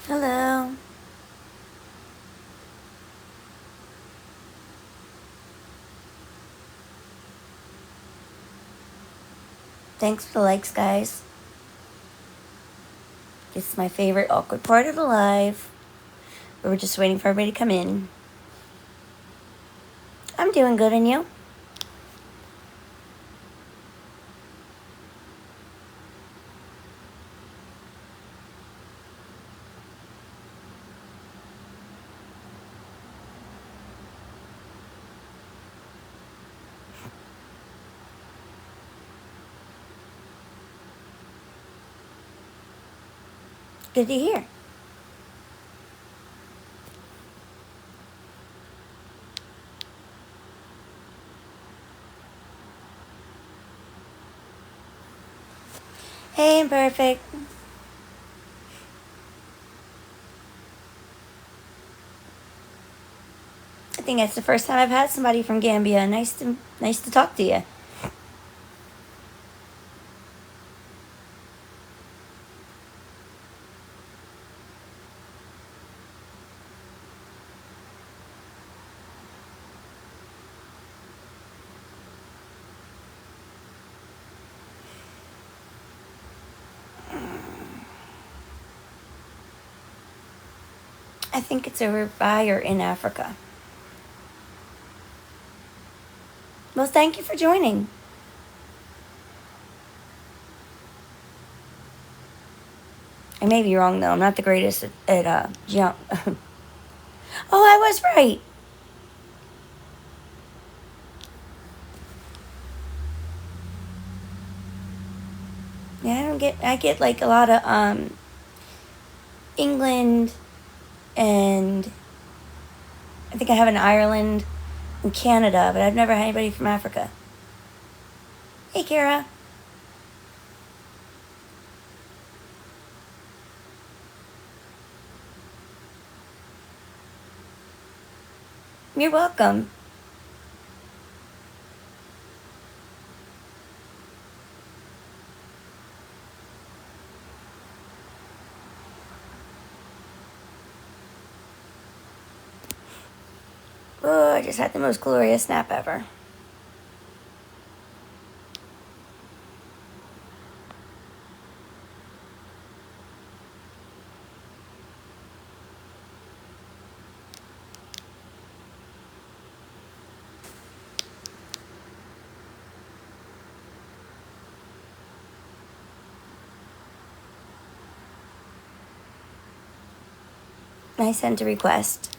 Hello. Thanks for the likes, guys. This is my favorite awkward part of the live. We're just waiting for everybody to come in. I'm doing good, and you? Good to hear. Hey, Imperfect. I think that's the first time I've had somebody from Gambia. Nice to talk to you. I think it's over by or in Africa. Well, thank you for joining. I may be wrong though. I'm not the greatest at jump. Oh, I was right. Yeah, I get like a lot of England, and I think I have an Ireland and Canada, but I've never had anybody from Africa. Hey, Kara. You're welcome. Oh, I just had the most glorious nap ever. I sent a request.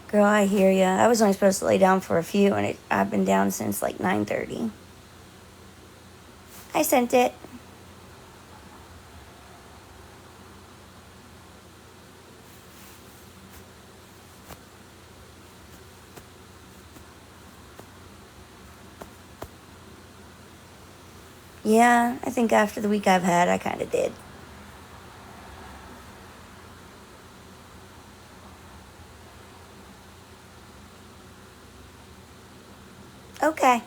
Girl, I hear ya. I was only supposed to lay down for a few, and I've been down since like 9:30. I sent it. Yeah, I think after the week I've had, I kind of did. Okay.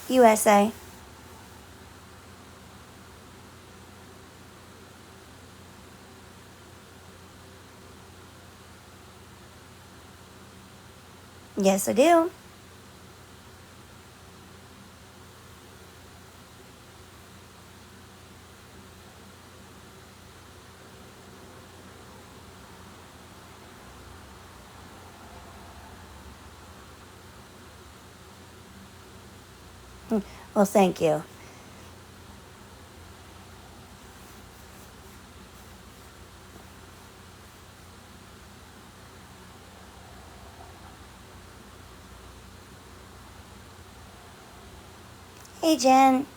USA. Yes, I do. Well, thank you. Hey, Jen.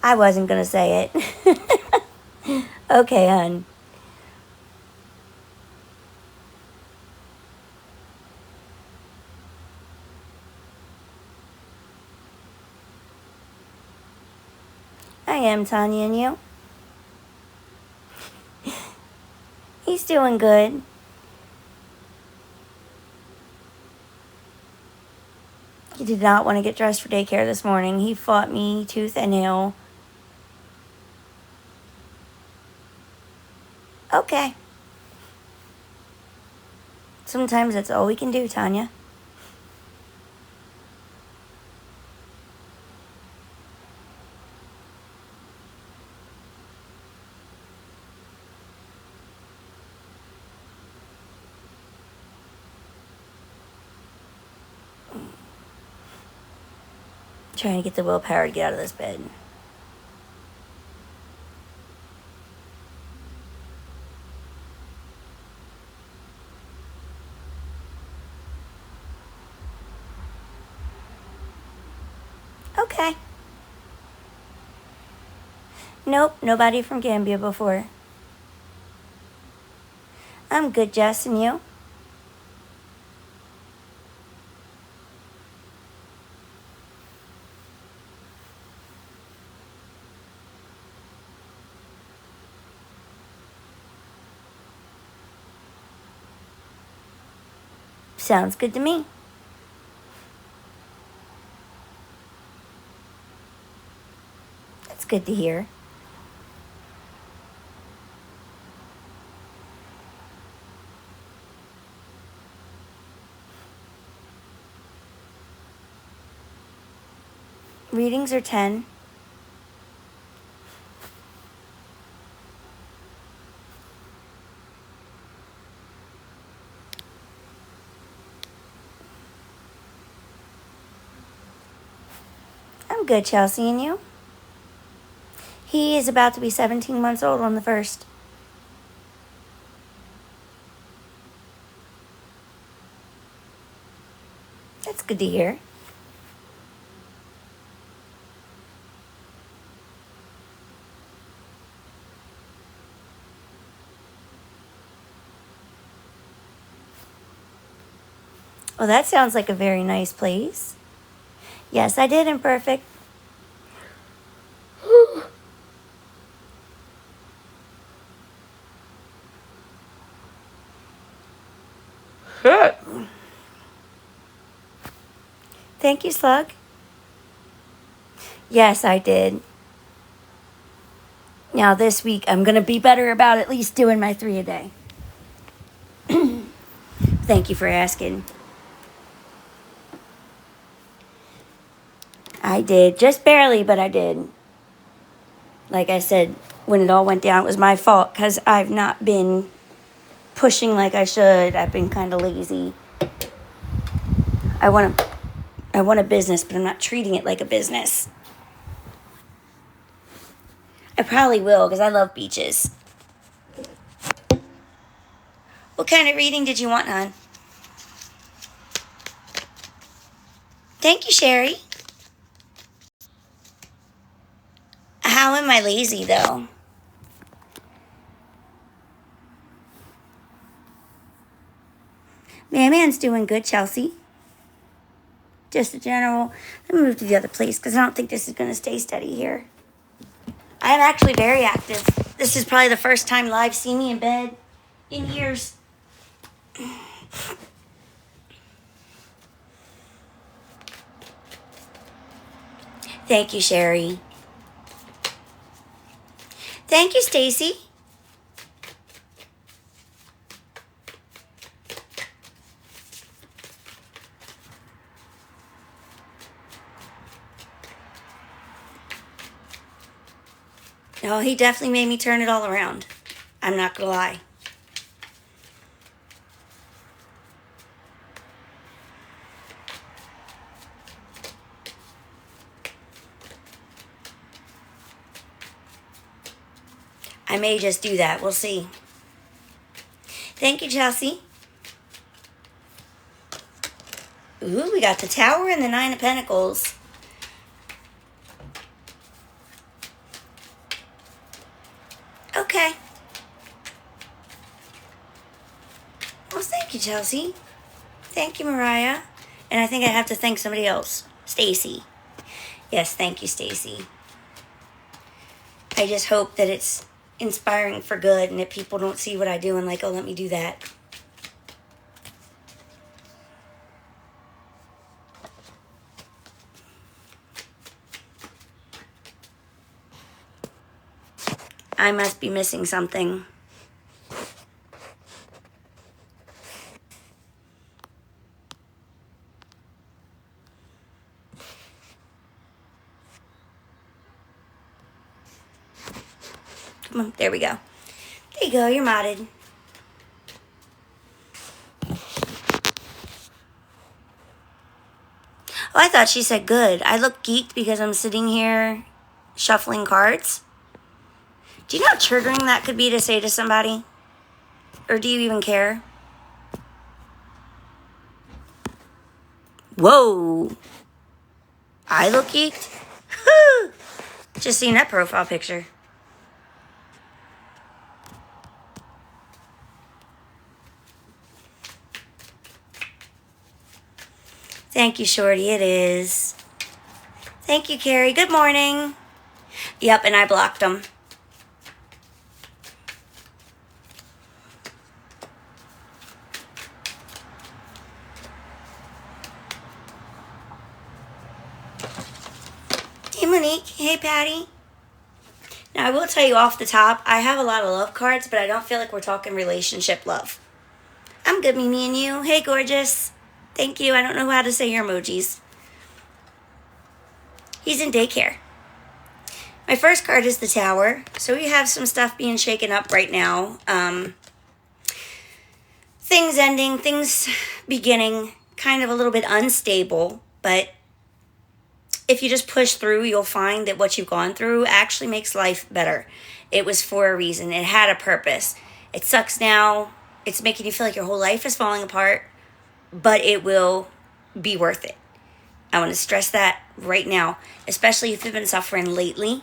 I wasn't going to say it. Okay, hon. I am Tanya, and you? He's doing good. He did not want to get dressed for daycare this morning. He fought me tooth and nail. Okay. Sometimes that's all we can do, Tanya. Trying to get the willpower to get out of this bed. Okay. Nope, nobody from Gambia before. I'm good, Jess, and you? Sounds good to me. That's good to hear. Readings are 10. I'm good, Chelsea, and you? He is about to be 17 months old on the 1st. That's good to hear. Well, that sounds like a very nice place. Yes, I did, Imperfect. Thank you, Slug. Yes, I did. Now this week, I'm going to be better about at least doing my 3 a day. Thank you for asking. I did. Just barely, but I did. Like I said, when it all went down, it was my fault because I've not been pushing like I should. I've been kind of lazy. I want a business, but I'm not treating it like a business. I probably will because I love beaches. What kind of reading did you want, hon? Thank you, Sherry. How am I lazy, though? Man's doing good, Chelsea. Just a general. Let me move to the other place because I don't think this is going to stay steady here. I am actually very active. This is probably the first time Live see me in bed in years. Thank you, Sherry. Thank you, Stacy. No, he definitely made me turn it all around. I'm not gonna lie. I may just do that. We'll see. Thank you, Chelsea. Ooh, we got the Tower and the 9 of Pentacles. Okay. Well, thank you, Chelsea. Thank you, Mariah. And I think I have to thank somebody else. Stacy. Yes, thank you, Stacy. I just hope that it's inspiring for good, and that people don't see what I do and like, oh, let me do that. I must be missing something. Come on, there we go. There you go, you're modded. Oh, I thought she said good. I look geeked because I'm sitting here shuffling cards. Do you know how triggering that could be to say to somebody? Or do you even care? Whoa. I look geeked? Just seen that profile picture. Thank you, Shorty. It is. Thank you, Carrie. Good morning. Yep, and I blocked them. Hey, Monique. Hey, Patty. Now, I will tell you off the top, I have a lot of love cards, but I don't feel like we're talking relationship love. I'm good, Mimi, and you. Hey, gorgeous. Thank you. I don't know how to say your emojis. He's in daycare. My first card is the Tower. So we have some stuff being shaken up right now. Things ending, things beginning, kind of a little bit unstable. But if you just push through, you'll find that what you've gone through actually makes life better. It was for a reason. It had a purpose. It sucks now. It's making you feel like your whole life is falling apart. But it will be worth it. I want to stress that right now, especially if you've been suffering lately,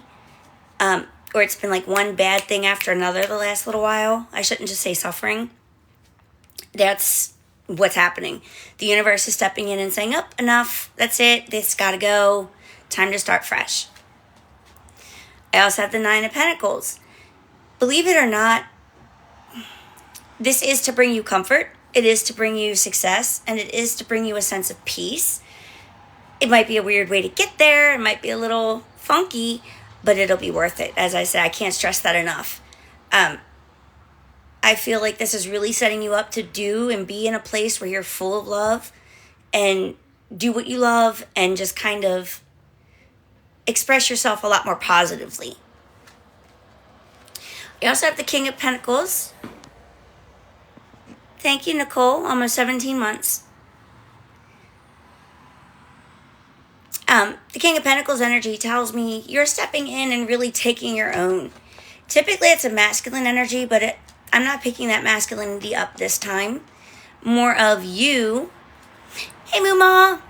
or it's been like one bad thing after another the last little while. I shouldn't just say suffering. That's what's happening. The universe is stepping in and saying, oh, enough. That's it. This got to go. Time to start fresh. I also have the Nine of Pentacles. Believe it or not, this is to bring you comfort. It is to bring you success, and it is to bring you a sense of peace. It might be a weird way to get there. It might be a little funky, but it'll be worth it. As I said, I can't stress that enough. I feel like this is really setting you up to do and be in a place where you're full of love and do what you love and just kind of express yourself a lot more positively. You also have the King of Pentacles. Thank you, Nicole. Almost 17 months. The King of Pentacles energy tells me you're stepping in and really taking your own. Typically, it's a masculine energy, but I'm not picking that masculinity up this time. More of you. Hey, Muma.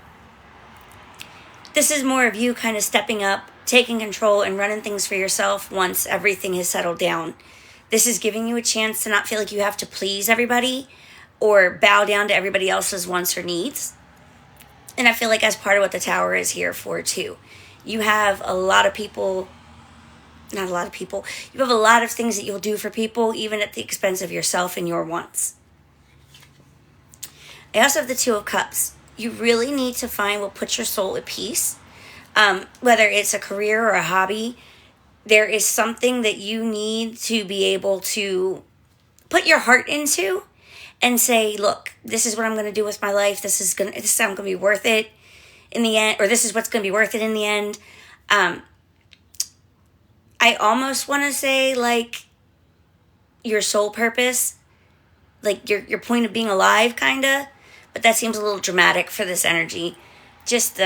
This is more of you kind of stepping up, taking control, and running things for yourself once everything has settled down. This is giving you a chance to not feel like you have to please everybody or bow down to everybody else's wants or needs. And I feel like that's part of what the Tower is here for, too. You have a lot of people, not a lot of people, you have a lot of things that you'll do for people, even at the expense of yourself and your wants. I also have the Two of Cups. You really need to find what puts your soul at peace. Whether it's a career or a hobby, there is something that you need to be able to put your heart into and say, look, this is what I'm going to do with my life. This is going to be worth it in the end, or this is what's going to be worth it in the end. I almost want to say like your soul purpose, like your point of being alive, kind of, but that seems a little dramatic for this energy. Just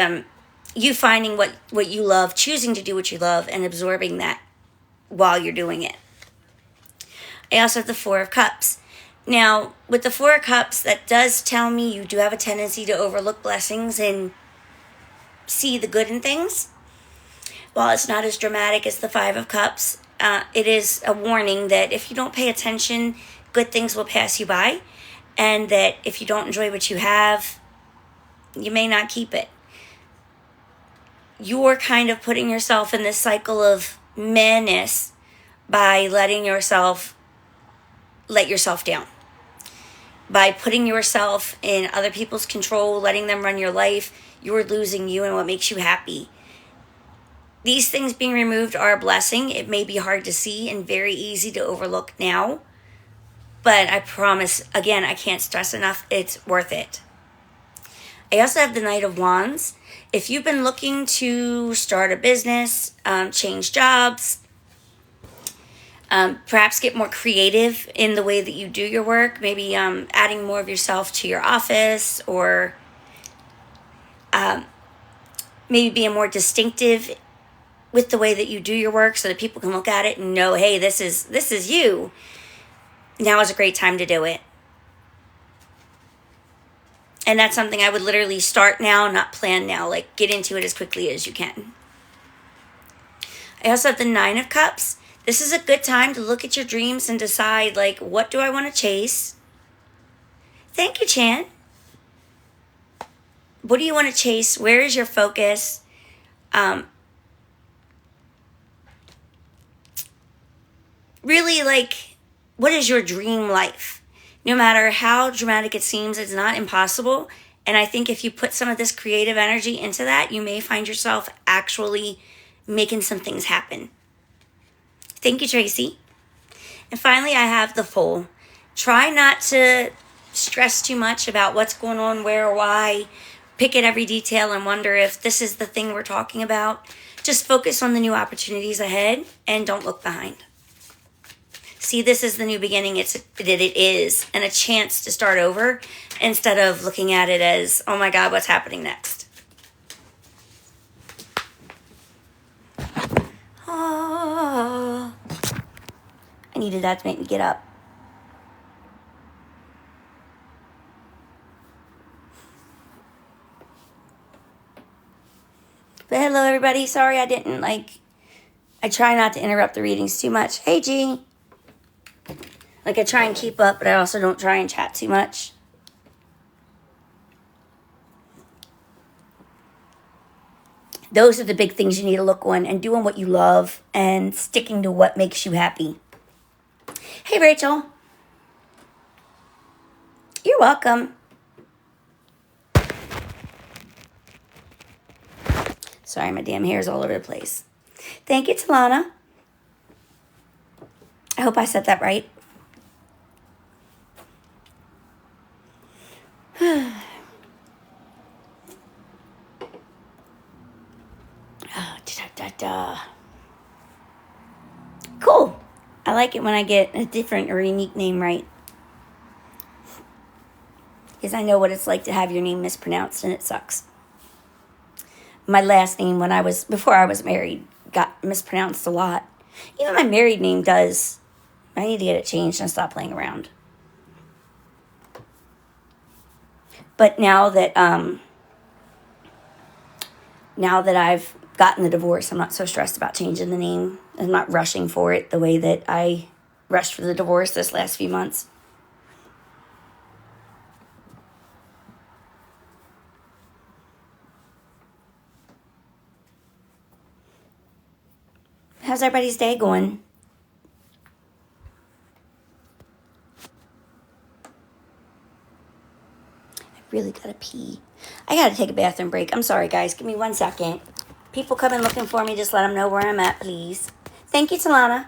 you finding what you love, choosing to do what you love, and absorbing that while you're doing it. I also have the Four of Cups. Now, with the Four of Cups, that does tell me you do have a tendency to overlook blessings and see the good in things. While it's not as dramatic as the Five of Cups, it is a warning that if you don't pay attention, good things will pass you by. And that if you don't enjoy what you have, you may not keep it. You're kind of putting yourself in this cycle of madness by letting yourself let yourself down. By putting yourself in other people's control, letting them run your life, you're losing you and what makes you happy. These things being removed are a blessing. It may be hard to see and very easy to overlook now, but I promise, again, I can't stress enough, it's worth it. I also have the Knight of Wands. If you've been looking to start a business, change jobs, perhaps get more creative in the way that you do your work, maybe adding more of yourself to your office, or maybe being more distinctive with the way that you do your work so that people can look at it and know, hey, this is you. Now is a great time to do it. And that's something I would literally start now, not plan now. Like, get into it as quickly as you can. I also have the Nine of Cups. This is a good time to look at your dreams and decide, like, what do I want to chase? Thank you, Chan. What do you want to chase? Where is your focus? Really, like, what is your dream life? No matter how dramatic it seems, it's not impossible. And I think if you put some of this creative energy into that, you may find yourself actually making some things happen. Thank you, Tracy. And finally, I have the Fool. Try not to stress too much about what's going on, where, why. Pick at every detail and wonder if this is the thing we're talking about. Just focus on the new opportunities ahead and don't look behind. See, this is the new beginning. It is, and a chance to start over instead of looking at it as, oh my God, what's happening next? Oh, I needed that to make me get up. But hello, everybody. Sorry I didn't, I try not to interrupt the readings too much. Hey, G. I try and keep up, but I also don't try and chat too much. Those are the big things you need to look on, and doing what you love and sticking to what makes you happy. Hey, Rachel. You're welcome. Sorry, my damn hair's all over the place. Thank you, Talana. I hope I said that right. Cool. I like it when I get a different or unique name right. Because I know what it's like to have your name mispronounced, and it sucks. My last name, before I was married, got mispronounced a lot. Even my married name does. I need to get it changed and stop playing around. But now that I've gotten the divorce, I'm not so stressed about changing the name. I'm not rushing for it the way that I rushed for the divorce this last few months. How's everybody's day going? I really gotta pee. I gotta take a bathroom break. I'm sorry, guys. Give me 1 second. People come in looking for me. Just let them know where I'm at, please. Thank you, Talana.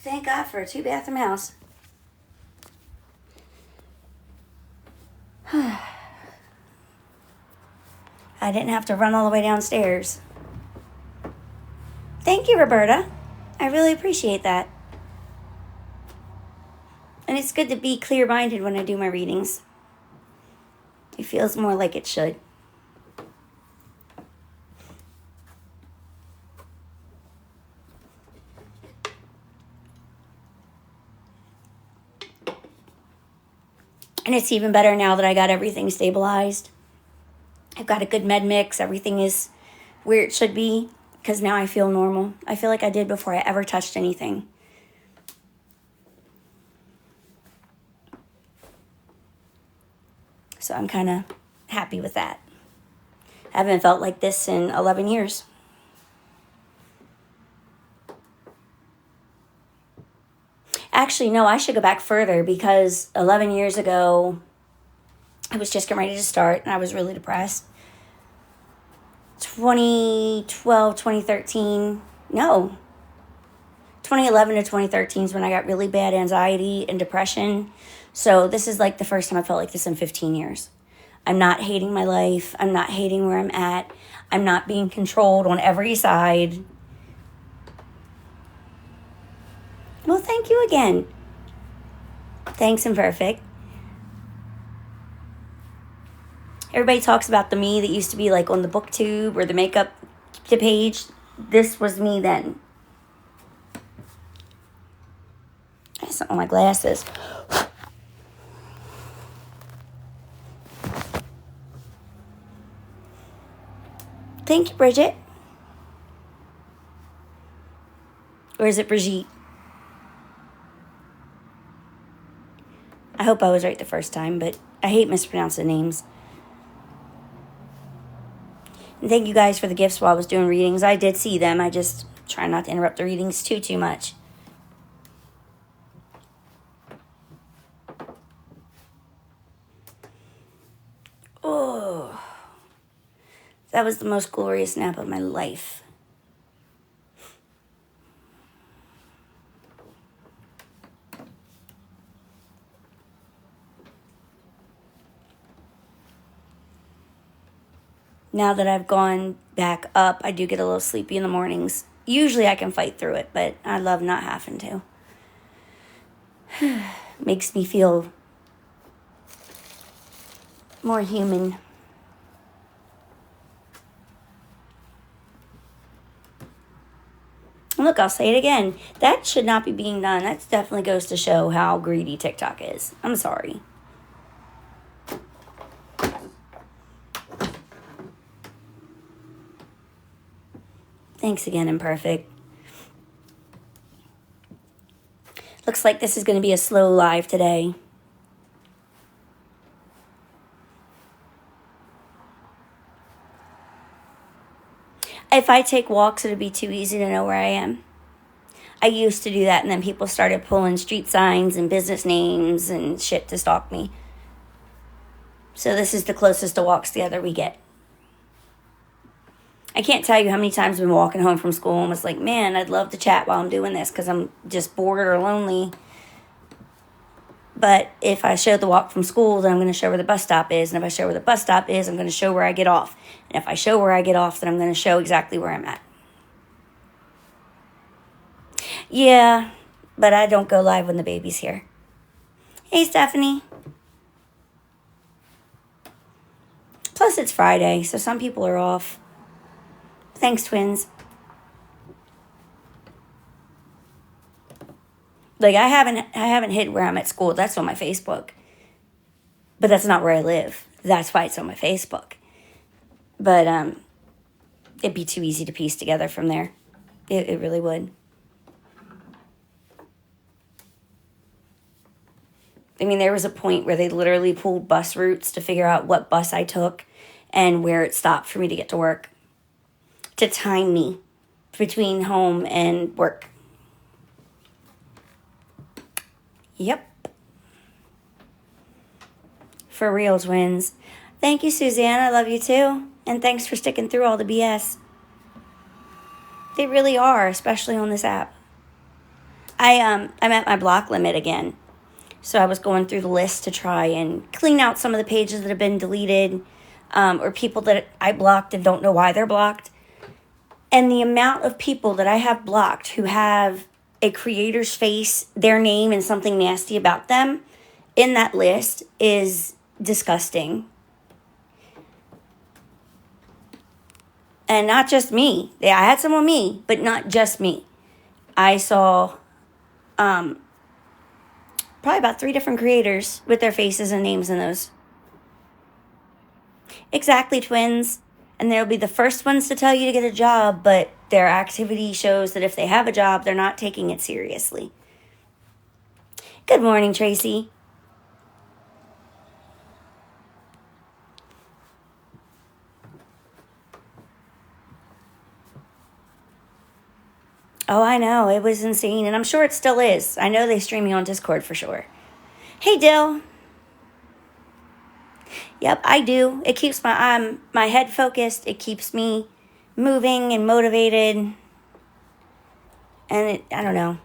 Thank God for a 2-bathroom house. I didn't have to run all the way downstairs. Thank you, Roberta. I really appreciate that. And it's good to be clear-minded when I do my readings. It feels more like it should. And it's even better now that I got everything stabilized. I've got a good med mix. Everything is where it should be because now I feel normal. I feel like I did before I ever touched anything. So I'm kind of happy with that. I haven't felt like this in 11 years. Actually, no, I should go back further because 11 years ago, I was just getting ready to start and I was really depressed. 2012, 2013, no. 2011 to 2013 is when I got really bad anxiety and depression. So this is like the first time I felt like this in 15 years. I'm not hating my life. I'm not hating where I'm at. I'm not being controlled on every side. Well, thank you again. Thanks, Imperfect. Everybody talks about the me that used to be like on the booktube or the makeup page. This was me then. I have something on my glasses. Thank you, Bridget. Or is it Brigitte? I hope I was right the first time, but I hate mispronouncing names. And thank you guys for the gifts while I was doing readings. I did see them. I just try not to interrupt the readings too much. Oh, that was the most glorious nap of my life. Now that I've gone back up, I do get a little sleepy in the mornings. Usually I can fight through it, but I love not having to. Makes me feel more human. Look, I'll say it again. That should not be being done. That definitely goes to show how greedy TikTok is. I'm sorry. Thanks again, Imperfect. Looks like this is going to be a slow live today. If I take walks, it'd be too easy to know where I am. I used to do that, and then people started pulling street signs and business names and shit to stalk me. So this is the closest to walks together we get. I can't tell you how many times I've been walking home from school and was like, man, I'd love to chat while I'm doing this because I'm just bored or lonely. But if I show the walk from school, then I'm going to show where the bus stop is. And if I show where the bus stop is, I'm going to show where I get off. And if I show where I get off, then I'm going to show exactly where I'm at. Yeah, but I don't go live when the baby's here. Hey, Stephanie. Plus, it's Friday, so some people are off. Thanks, twins. Like, I haven't hid where I'm at school. That's on my Facebook. But that's not where I live. That's why it's on my Facebook. But it'd be too easy to piece together from there. It really would. I mean, there was a point where they literally pulled bus routes to figure out what bus I took and where it stopped for me to get to work, to time me between home and work. Yep. For real, twins. Thank you, Suzanne. I love you too. And thanks for sticking through all the BS. They really are, especially on this app. I'm at my block limit again. So I was going through the list to try and clean out some of the pages that have been deleted, or people that I blocked and don't know why they're blocked. And the amount of people that I have blocked who have a creator's face, their name, and something nasty about them in that list is disgusting. And not just me. Yeah, I had some on me, but not just me. I saw probably about 3 different creators with their faces and names in those. Exactly, twins. And they'll be the first ones to tell you to get a job, but their activity shows that if they have a job, they're not taking it seriously. Good morning, Tracy. Oh, I know. It was insane, and I'm sure it still is. I know they stream me on Discord for sure. Hey, Dill. Yep, I do. It keeps my head focused. It keeps me moving and motivated. And I don't know.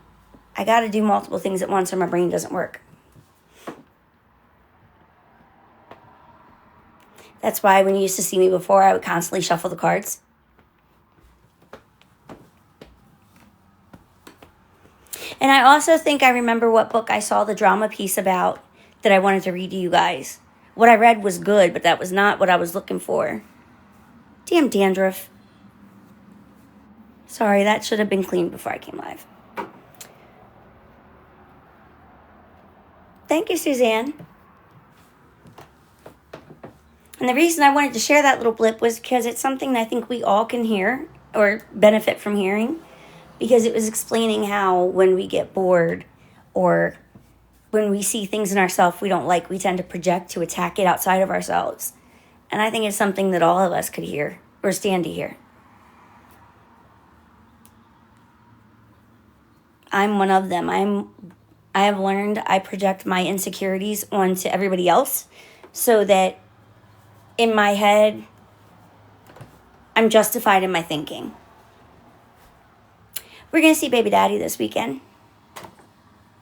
I got to do multiple things at once or my brain doesn't work. That's why when you used to see me before, I would constantly shuffle the cards. And I also think I remember what book I saw the drama piece about that I wanted to read to you guys. What I read was good, but that was not what I was looking for. Damn dandruff. Sorry, that should have been cleaned before I came live. Thank you, Suzanne. And the reason I wanted to share that little blip was because it's something I think we all can hear or benefit from hearing. Because it was explaining how when we get bored or when we see things in ourselves we don't like, we tend to project to attack it outside of ourselves. And I think it's something that all of us could hear or stand to hear. I'm one of them. I have learned I project my insecurities onto everybody else so that in my head I'm justified in my thinking. We're going to see baby daddy this weekend.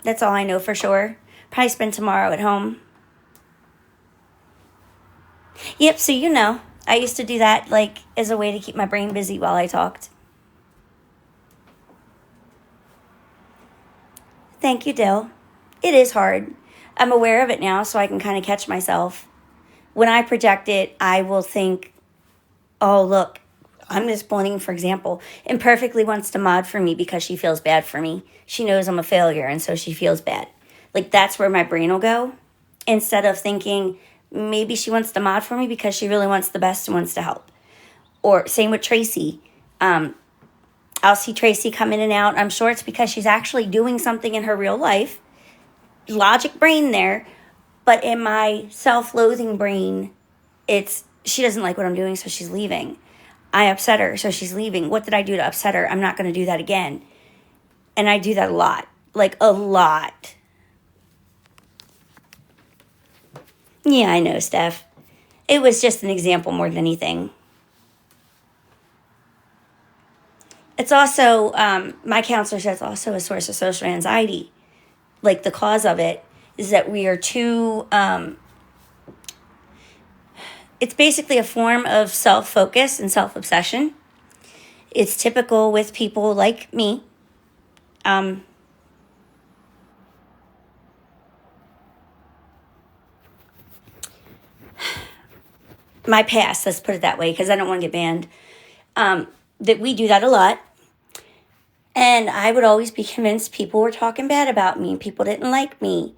That's all I know for sure. Probably spend tomorrow at home. Yep, so you know, I used to do that like as a way to keep my brain busy while I talked. Thank you, Dill. It is hard. I'm aware of it now, so I can kind of catch myself. When I project it, I will think, oh, look, I'm just pointing, for example, Imperfectly wants to mod for me because she feels bad for me. She knows I'm a failure, and so she feels bad. Like, that's where my brain will go. Instead of thinking, maybe she wants to mod for me because she really wants the best and wants to help. Or same with Tracy. I'll see Tracy come in and out. I'm sure it's because she's actually doing something in her real life. Logic brain there. But in my self-loathing brain, it's she doesn't like what I'm doing, so she's leaving. I upset her, so she's leaving. What did I do to upset her? I'm not going to do that again. And I do that a lot. Like, a lot. Yeah, I know, Steph. It was just an example more than anything. It's also, my counselor says, also a source of social anxiety. Like, the cause of it is that we are too... it's basically a form of self-focus and self-obsession. It's typical with people like me. My past, let's put it that way, because I don't want to get banned. That we do that a lot. And I would always be convinced people were talking bad about me. People didn't like me.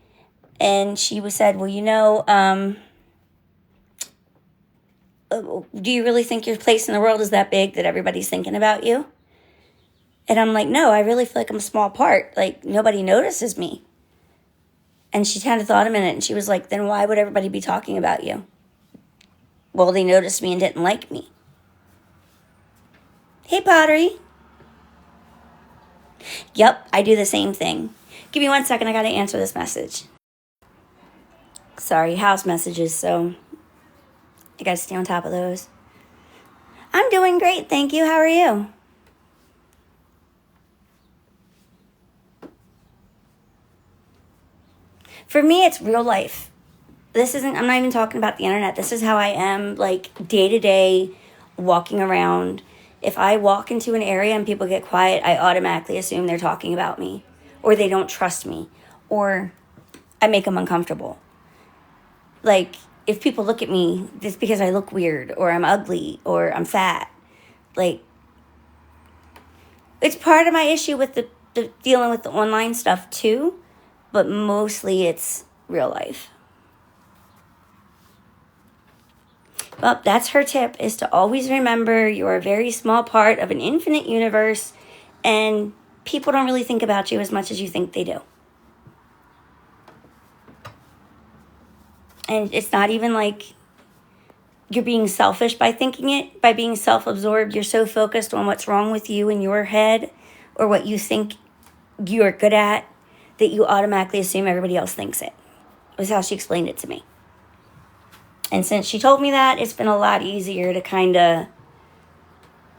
And she said, well, you know... do you really think your place in the world is that big that everybody's thinking about you? And I'm like, no, I really feel like I'm a small part. Like, nobody notices me. And she kind of thought a minute, and she was like, then why would everybody be talking about you? Well, they noticed me and didn't like me. Hey, Pottery. Yep, I do the same thing. Give me 1 second, I gotta answer this message. Sorry, house messages, so... I gotta stay on top of those. I'm doing great, thank you. How are you? For me, it's real life. I'm not even talking about the internet. This is how I am, like, day to day, walking around. If I walk into an area and people get quiet, I automatically assume they're talking about me, or they don't trust me, or I make them uncomfortable. Like, if people look at me, it's because I look weird, or I'm ugly, or I'm fat. Like, it's part of my issue with the dealing with the online stuff too, but mostly it's real life. Well, that's her tip, is to always remember you're a very small part of an infinite universe, and people don't really think about you as much as you think they do. And it's not even like you're being selfish by thinking it, by being self-absorbed. You're so focused on what's wrong with you in your head or what you think you're good at that you automatically assume everybody else thinks it. Was how she explained it to me. And since she told me that, it's been a lot easier to kind of,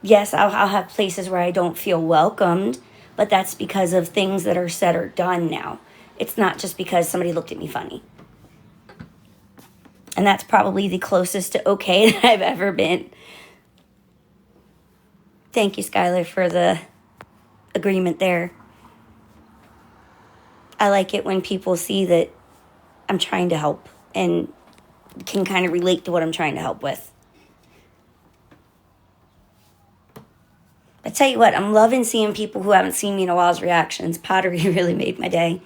yes, I'll have places where I don't feel welcomed, but that's because of things that are said or done now. It's not just because somebody looked at me funny. And that's probably the closest to okay that I've ever been. Thank you, Skylar, for the agreement there. I like it when people see that I'm trying to help and can kind of relate to what I'm trying to help with. I tell you what, I'm loving seeing people who haven't seen me in a while's reactions. Pottery really made my day.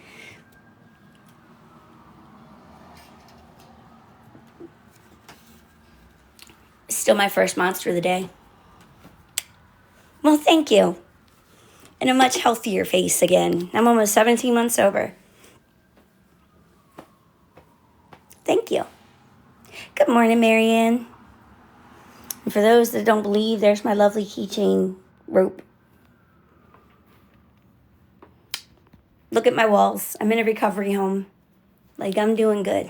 Still my first monster of the day. Well, thank you. And a much healthier face again. I'm almost 17 months sober. Thank you. Good morning, Marianne. And for those that don't believe, there's my lovely keychain rope. Look at my walls. I'm in a recovery home. Like, I'm doing good.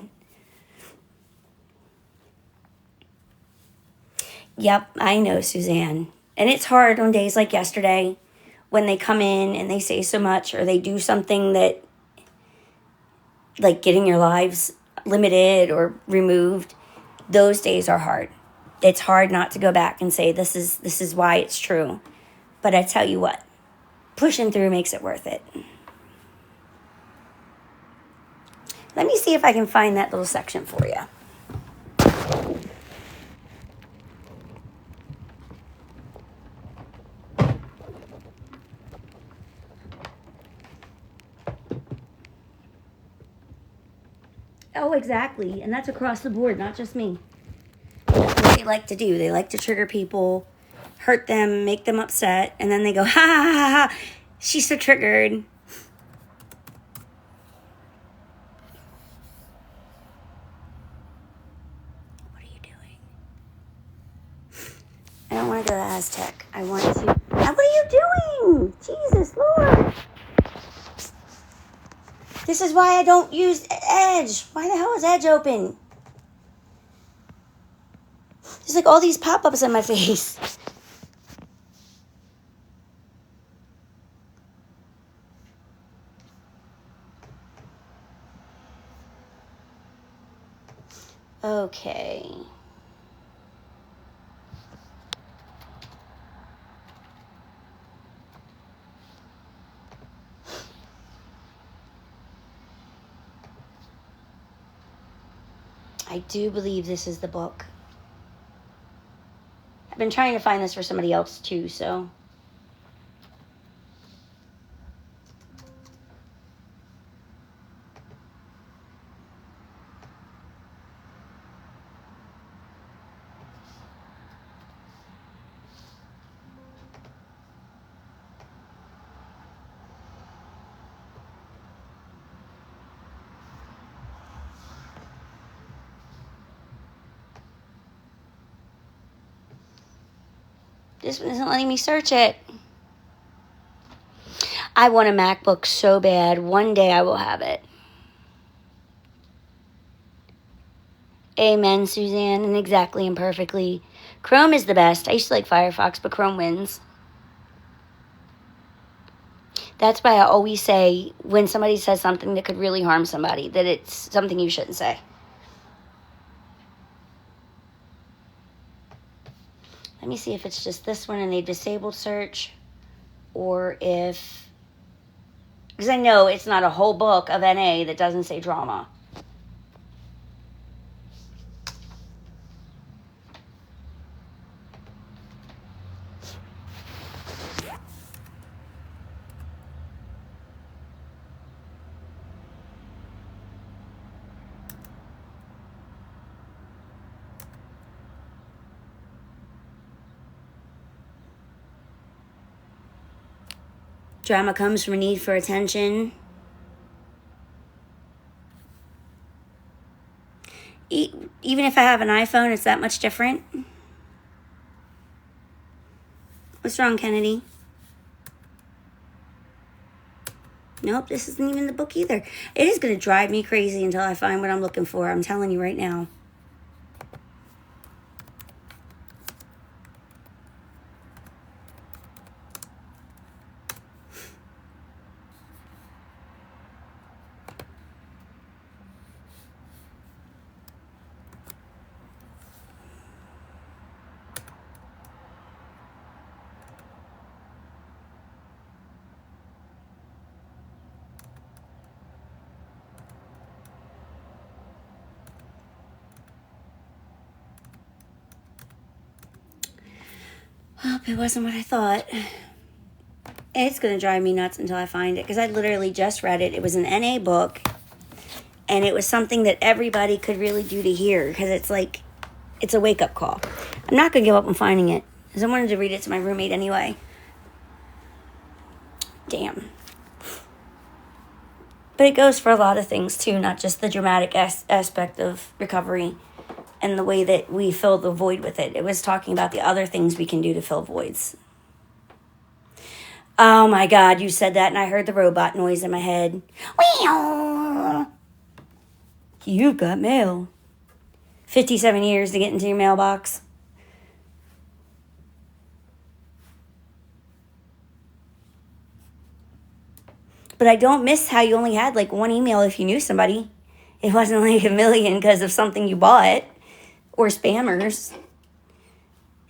Yep, I know, Suzanne. And it's hard on days like yesterday when they come in and they say so much or they do something that, like getting your lives limited or removed. Those days are hard. It's hard not to go back and say, this is why it's true. But I tell you what, pushing through makes it worth it. Let me see if I can find that little section for you. Oh, exactly. And that's across the board, not just me. That's what they like to do. They like to trigger people, hurt them, make them upset, and then they go, ha, ha, ha, ha. She's so triggered. What are you doing? I don't want to go to Aztec. I want to... What are you doing? Jesus, Lord. This is why I don't use Edge. Why the hell is Edge open? There's like all these pop-ups on my face. Okay. I do believe this is the book. I've been trying to find this for somebody else too, so. This one isn't letting me search it. I want a MacBook so bad. One day I will have it. Amen, Suzanne, and exactly and perfectly. Chrome is the best. I used to like Firefox, but Chrome wins. That's why I always say when somebody says something that could really harm somebody, that it's something you shouldn't say. Let me see if it's just this one and they disabled search, or if, because I know it's not a whole book of NA that doesn't say drama. Drama comes from a need for attention. Even if I have an iPhone, it's that much different. What's wrong, Kennedy? Nope, this isn't even the book either. It is going to drive me crazy until I find what I'm looking for. I'm telling you right now. Well, it wasn't what I thought. It's going to drive me nuts until I find it, because I literally just read it. It was an NA book, and it was something that everybody could really do to hear, because it's like, it's a wake-up call. I'm not going to give up on finding it, because I wanted to read it to my roommate anyway. Damn. But it goes for a lot of things, too, not just the dramatic aspect of recovery and the way that we fill the void with it. It was talking about the other things we can do to fill voids. Oh my God, you said that and I heard the robot noise in my head. You've got mail. 57 years to get into your mailbox. But I don't miss how you only had like one email if you knew somebody. It wasn't like a million because of something you bought. Or spammers.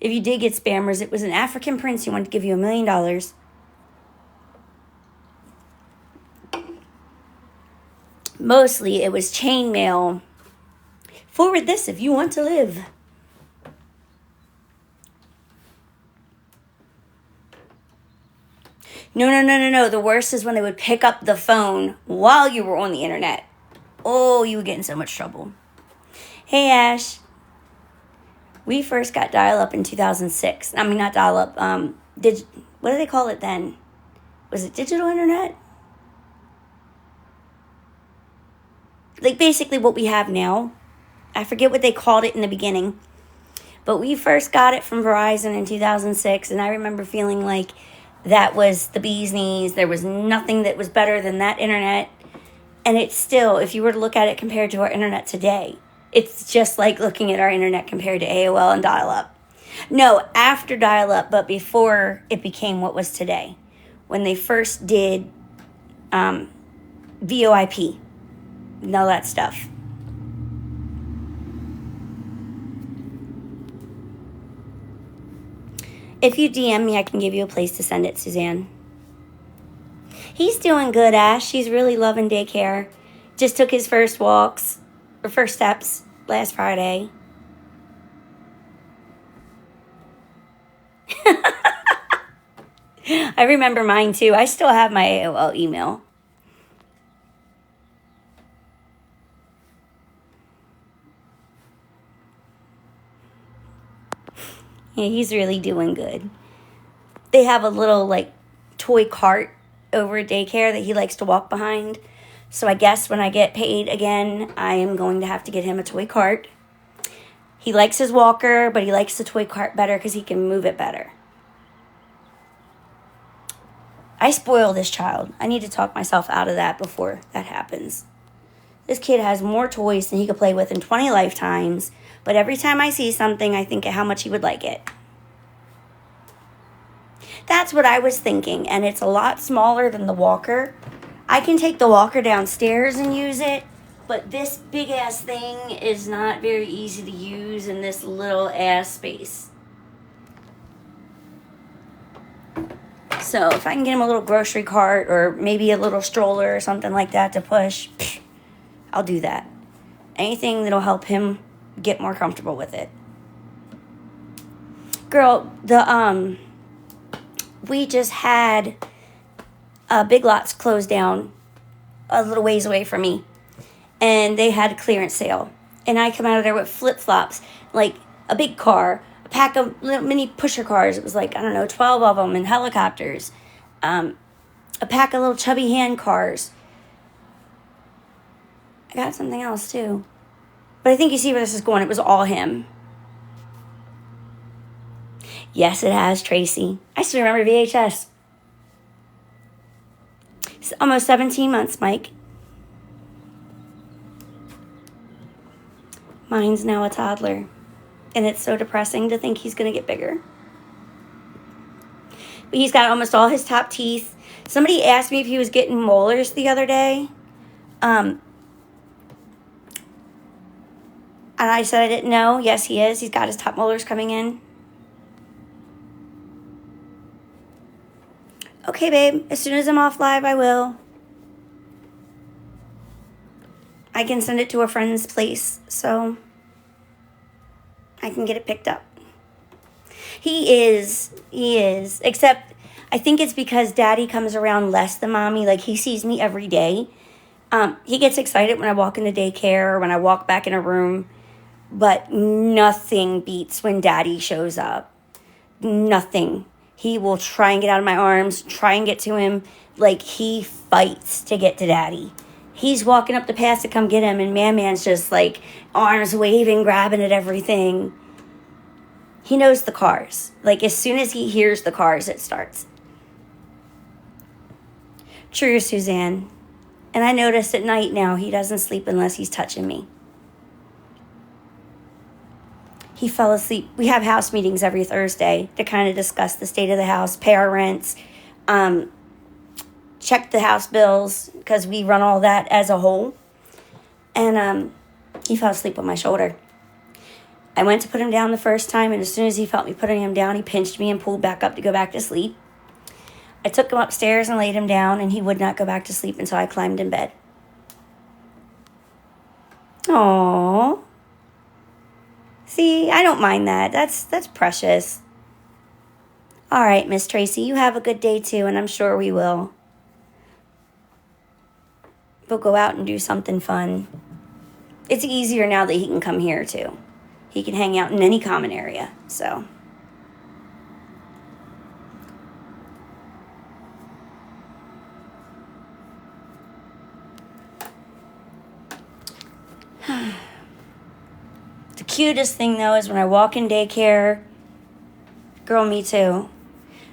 If you did get spammers, it was an African prince who wanted to give you $1 million. Mostly it was chain mail. Forward this if you want to live. No. The worst is when they would pick up the phone while you were on the internet. Oh, you would get in so much trouble. Hey, Ash. We first got dial-up in 2006. I mean, not dial-up. What do they call it then? Was it digital internet? Like, basically what we have now. I forget what they called it in the beginning. But we first got it from Verizon in 2006, and I remember feeling like that was the bee's knees. There was nothing that was better than that internet. And it's still, if you were to look at it compared to our internet today, it's just like looking at our internet compared to AOL and dial-up. No, after dial-up, but before it became what was today. When they first did VoIP and all that stuff. If you DM me, I can give you a place to send it, Suzanne. He's doing good, Ash. He's really loving daycare. Just took his first walks, or first steps, last Friday. I remember mine, too. I still have my AOL email. Yeah, he's really doing good. They have a little, like, toy cart over at daycare that he likes to walk behind. So I guess when I get paid again, I am going to have to get him a toy cart. He likes his walker, but he likes the toy cart better because he can move it better. I spoil this child. I need to talk myself out of that before that happens. This kid has more toys than he could play with in 20 lifetimes, but every time I see something, I think of how much he would like it. That's what I was thinking, and it's a lot smaller than the walker. I can take the walker downstairs and use it, but this big ass thing is not very easy to use in this little ass space. So if I can get him a little grocery cart or maybe a little stroller or something like that to push, I'll do that. Anything that'll help him get more comfortable with it. Girl, we just had Big Lots closed down a little ways away from me, and they had a clearance sale, and I come out of there with flip-flops, like a big car, a pack of little mini pusher cars. It was like, I don't know, 12 of them, and helicopters, a pack of little chubby hand cars. I got something else too, but I think you see where this is going. It was all him. Yes, it has, Tracy. I still remember VHS. It's almost 17 months, Mike. Mine's now a toddler, and it's so depressing to think he's going to get bigger. But he's got almost all his top teeth. Somebody asked me if he was getting molars the other day. And I said I didn't know. Yes, he is. He's got his top molars coming in. Okay, babe. As soon as I'm off live, I will. I can send it to a friend's place, so I can get it picked up. He is. Except, I think it's because Daddy comes around less than Mommy. Like, he sees me every day. He gets excited when I walk into daycare or when I walk back in a room. But nothing beats when Daddy shows up. Nothing. He will try and get out of my arms, try and get to him. Like, he fights to get to Daddy. He's walking up the path to come get him, and Man's just, like, arms waving, grabbing at everything. He knows the cars. Like, as soon as he hears the cars, it starts. True, Suzanne. And I notice at night now, he doesn't sleep unless he's touching me. He fell asleep. We have house meetings every Thursday to kind of discuss the state of the house, pay our rents, check the house bills, because we run all that as a whole. And he fell asleep on my shoulder. I went to put him down the first time, and as soon as he felt me putting him down, he pinched me and pulled back up to go back to sleep. I took him upstairs and laid him down, and he would not go back to sleep until I climbed in bed. Aww. See, I don't mind that. That's precious. All right, Miss Tracy, you have a good day too, and I'm sure we will. We'll go out and do something fun. It's easier now that he can come here too. He can hang out in any common area, so. The cutest thing, though, is when I walk in daycare. Girl, me too.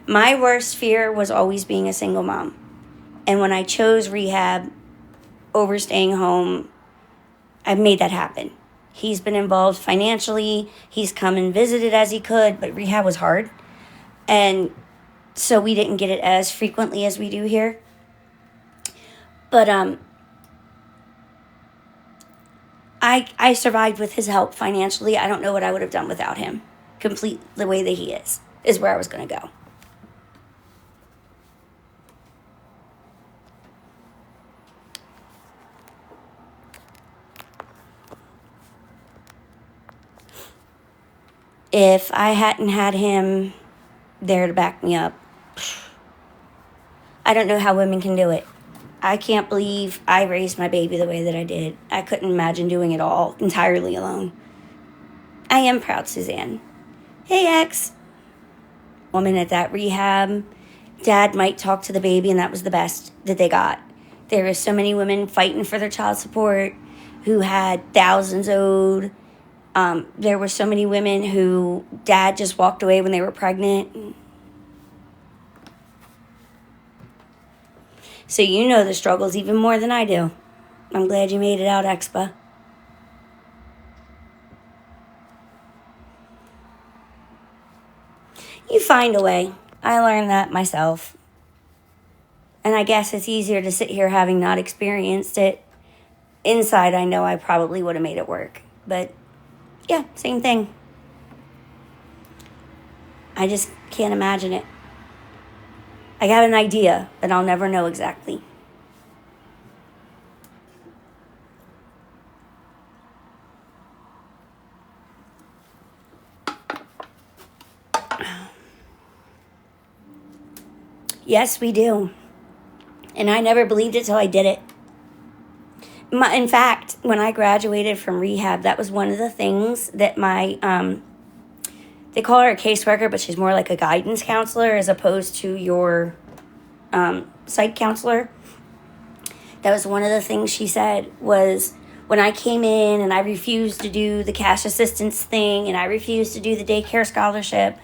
My worst fear was always being a single mom. And when I chose rehab over staying home, I've made that happen. He's been involved financially. He's come and visited as he could, but rehab was hard. And so we didn't get it as frequently as we do here. But I survived with his help financially. I don't know what I would have done without him. Complete the way that he is where I was going to go. If I hadn't had him there to back me up, I don't know how women can do it. I can't believe I raised my baby the way that I did. I couldn't imagine doing it all entirely alone. I am proud, Suzanne. Hey, ex. Woman at that rehab, Dad might talk to the baby, and that was the best that they got. There were so many women fighting for their child support who had thousands owed. There were so many women who Dad just walked away when they were pregnant. So you know the struggles even more than I do. I'm glad you made it out, Expa. You find a way. I learned that myself. And I guess it's easier to sit here having not experienced it. Inside, I know I probably would have made it work. But yeah, same thing. I just can't imagine it. I got an idea, but I'll never know exactly. Yes, we do. And I never believed it till I did it. In fact, when I graduated from rehab, that was one of the things that my, they call her a caseworker, but she's more like a guidance counselor as opposed to your psych counselor. That was one of the things she said was when I came in and I refused to do the cash assistance thing and I refused to do the daycare scholarship,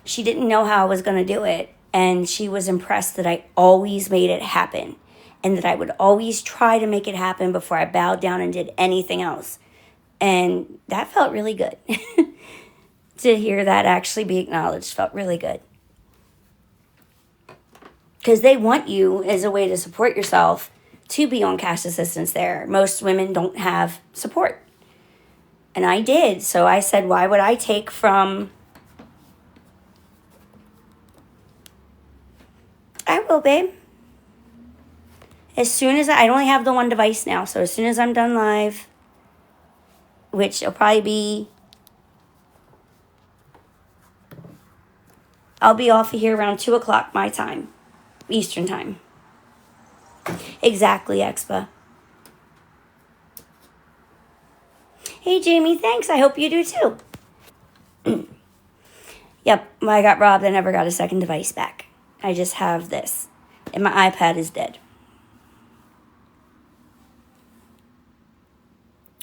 she didn't know how I was going to do it. And she was impressed that I always made it happen and that I would always try to make it happen before I bowed down and did anything else. And that felt really good. To hear that actually be acknowledged felt really good. Because they want you as a way to support yourself to be on cash assistance there. Most women don't have support. And I did. So I said, why would I take from... I will, babe. As soon as I only have the one device now. So as soon as I'm done live, which will probably be... I'll be off of here around 2 o'clock my time. Eastern time. Exactly, Expa. Hey, Jamie, thanks. I hope you do too. Yep, I got robbed. I never got a second device back. I just have this. And my iPad is dead.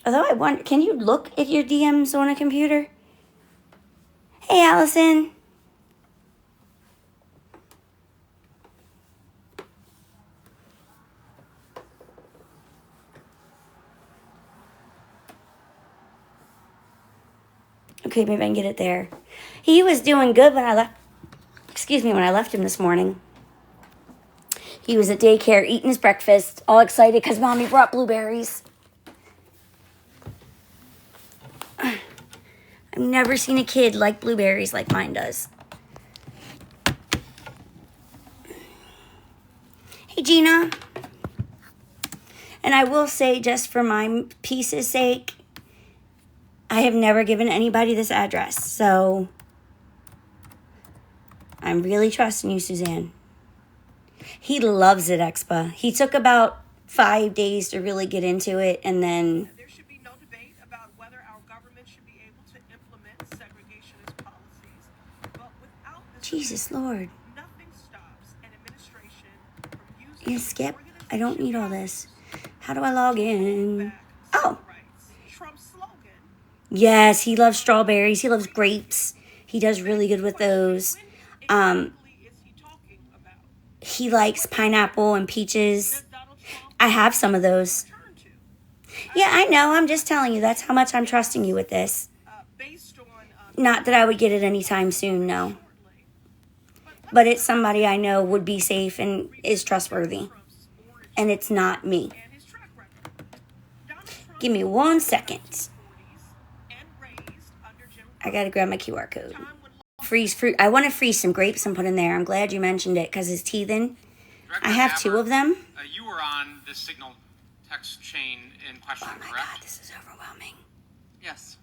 Although I wonder, can you look at your DMs on a computer? Hey, Allison. Okay, maybe I can get it there. He was doing good when I left. Excuse me, when I left him this morning. He was at daycare eating his breakfast, all excited because Mommy brought blueberries. I've never seen a kid like blueberries like mine does. Hey, Gina. And I will say, just for my peace's sake, I have never given anybody this address, so I'm really trusting you, Suzanne. He loves it, Expa. He took about 5 days to really get into it, and then... There should be no debate about whether our government should be able to implement segregationist policies. But without this Jesus, Lord. Nothing stops an administration from using... Yeah, Skip, I don't need all this. How do I log in? Oh. Trump's slogan. Yes, he loves strawberries. He loves grapes. He does really good with those. He likes pineapple and peaches. I have some of those. Yeah, I know. I'm just telling you. That's how much I'm trusting you with this. Not that I would get it anytime soon, no. But it's somebody I know would be safe and is trustworthy. And it's not me. Give me 1 second. I gotta grab my QR code. Freeze fruit. I want to freeze some grapes and put in there. I'm glad you mentioned it because it's teething. Director I have Gabbard, 2 of them. You were on the signal text chain in question, Oh my correct? God, this is overwhelming. Yes.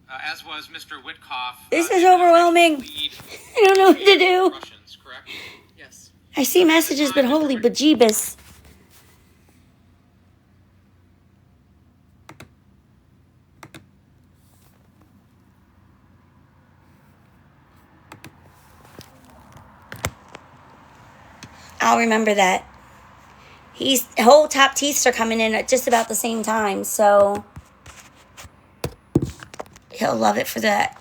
As was Mr. Witkoff. This is overwhelming. I don't know what to do. Russians, correct? Yes. I see messages, but holy bejeebus. I'll remember that. His whole top teeth are coming in at just about the same time, so he'll love it for that.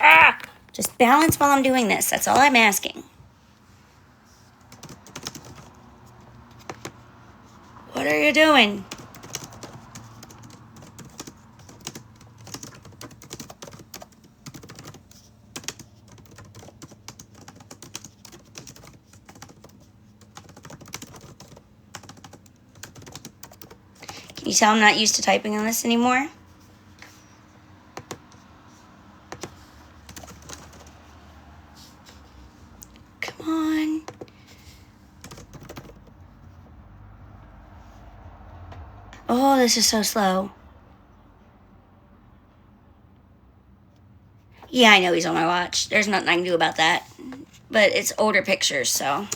Ah! Just balance while I'm doing this. That's all I'm asking. What are you doing? You tell I'm not used to typing on this anymore? Come on. Oh, this is so slow. Yeah, I know he's on my watch. There's nothing I can do about that. But it's older pictures, so.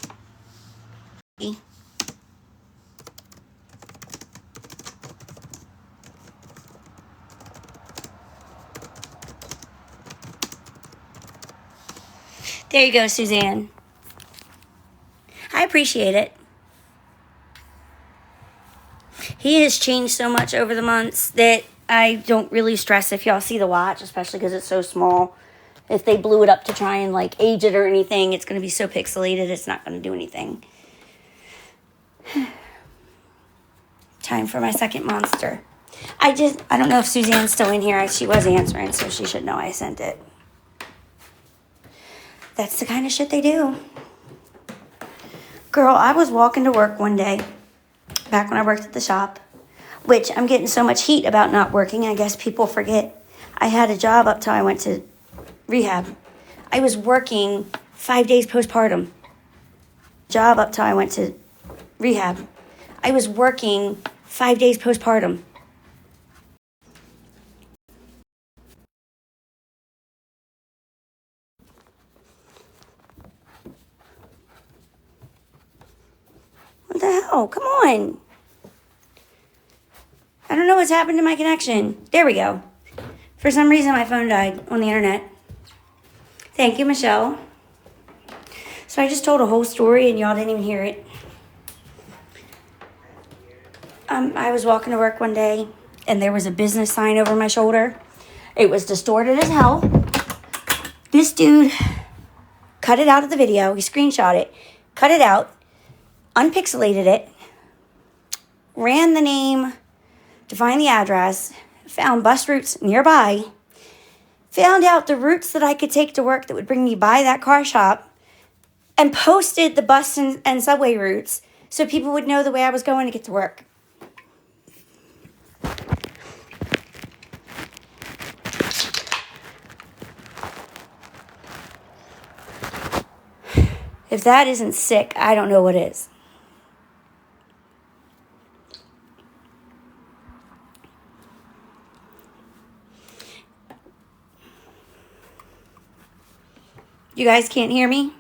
There you go, Suzanne. I appreciate it. He has changed so much over the months that I don't really stress if y'all see the watch, especially because it's so small. If they blew it up to try and like age it or anything, it's going to be so pixelated, it's not going to do anything. Time for my second monster. I don't know if Suzanne's still in here. She was answering, so she should know I sent it. That's the kind of shit they do. Girl, I was walking to work one day, back when I worked at the shop, which I'm getting so much heat about not working, I guess people forget. I had a job up till I went to rehab. I was working 5 days postpartum. Job up till I went to rehab. I was working 5 days postpartum. What the hell? Come on. I don't know what's happened to my connection. There we go. For some reason, my phone died on the internet. Thank you, Michelle. So I just told a whole story and y'all didn't even hear it. I was walking to work one day and there was a business sign over my shoulder. It was distorted as hell. This dude cut it out of the video. He screenshot it, cut it out, unpixelated it, ran the name to find the address, found bus routes nearby, found out the routes that I could take to work that would bring me by that car shop, and posted the bus and subway routes so people would know the way I was going to get to work. If that isn't sick, I don't know what is. You guys can't hear me?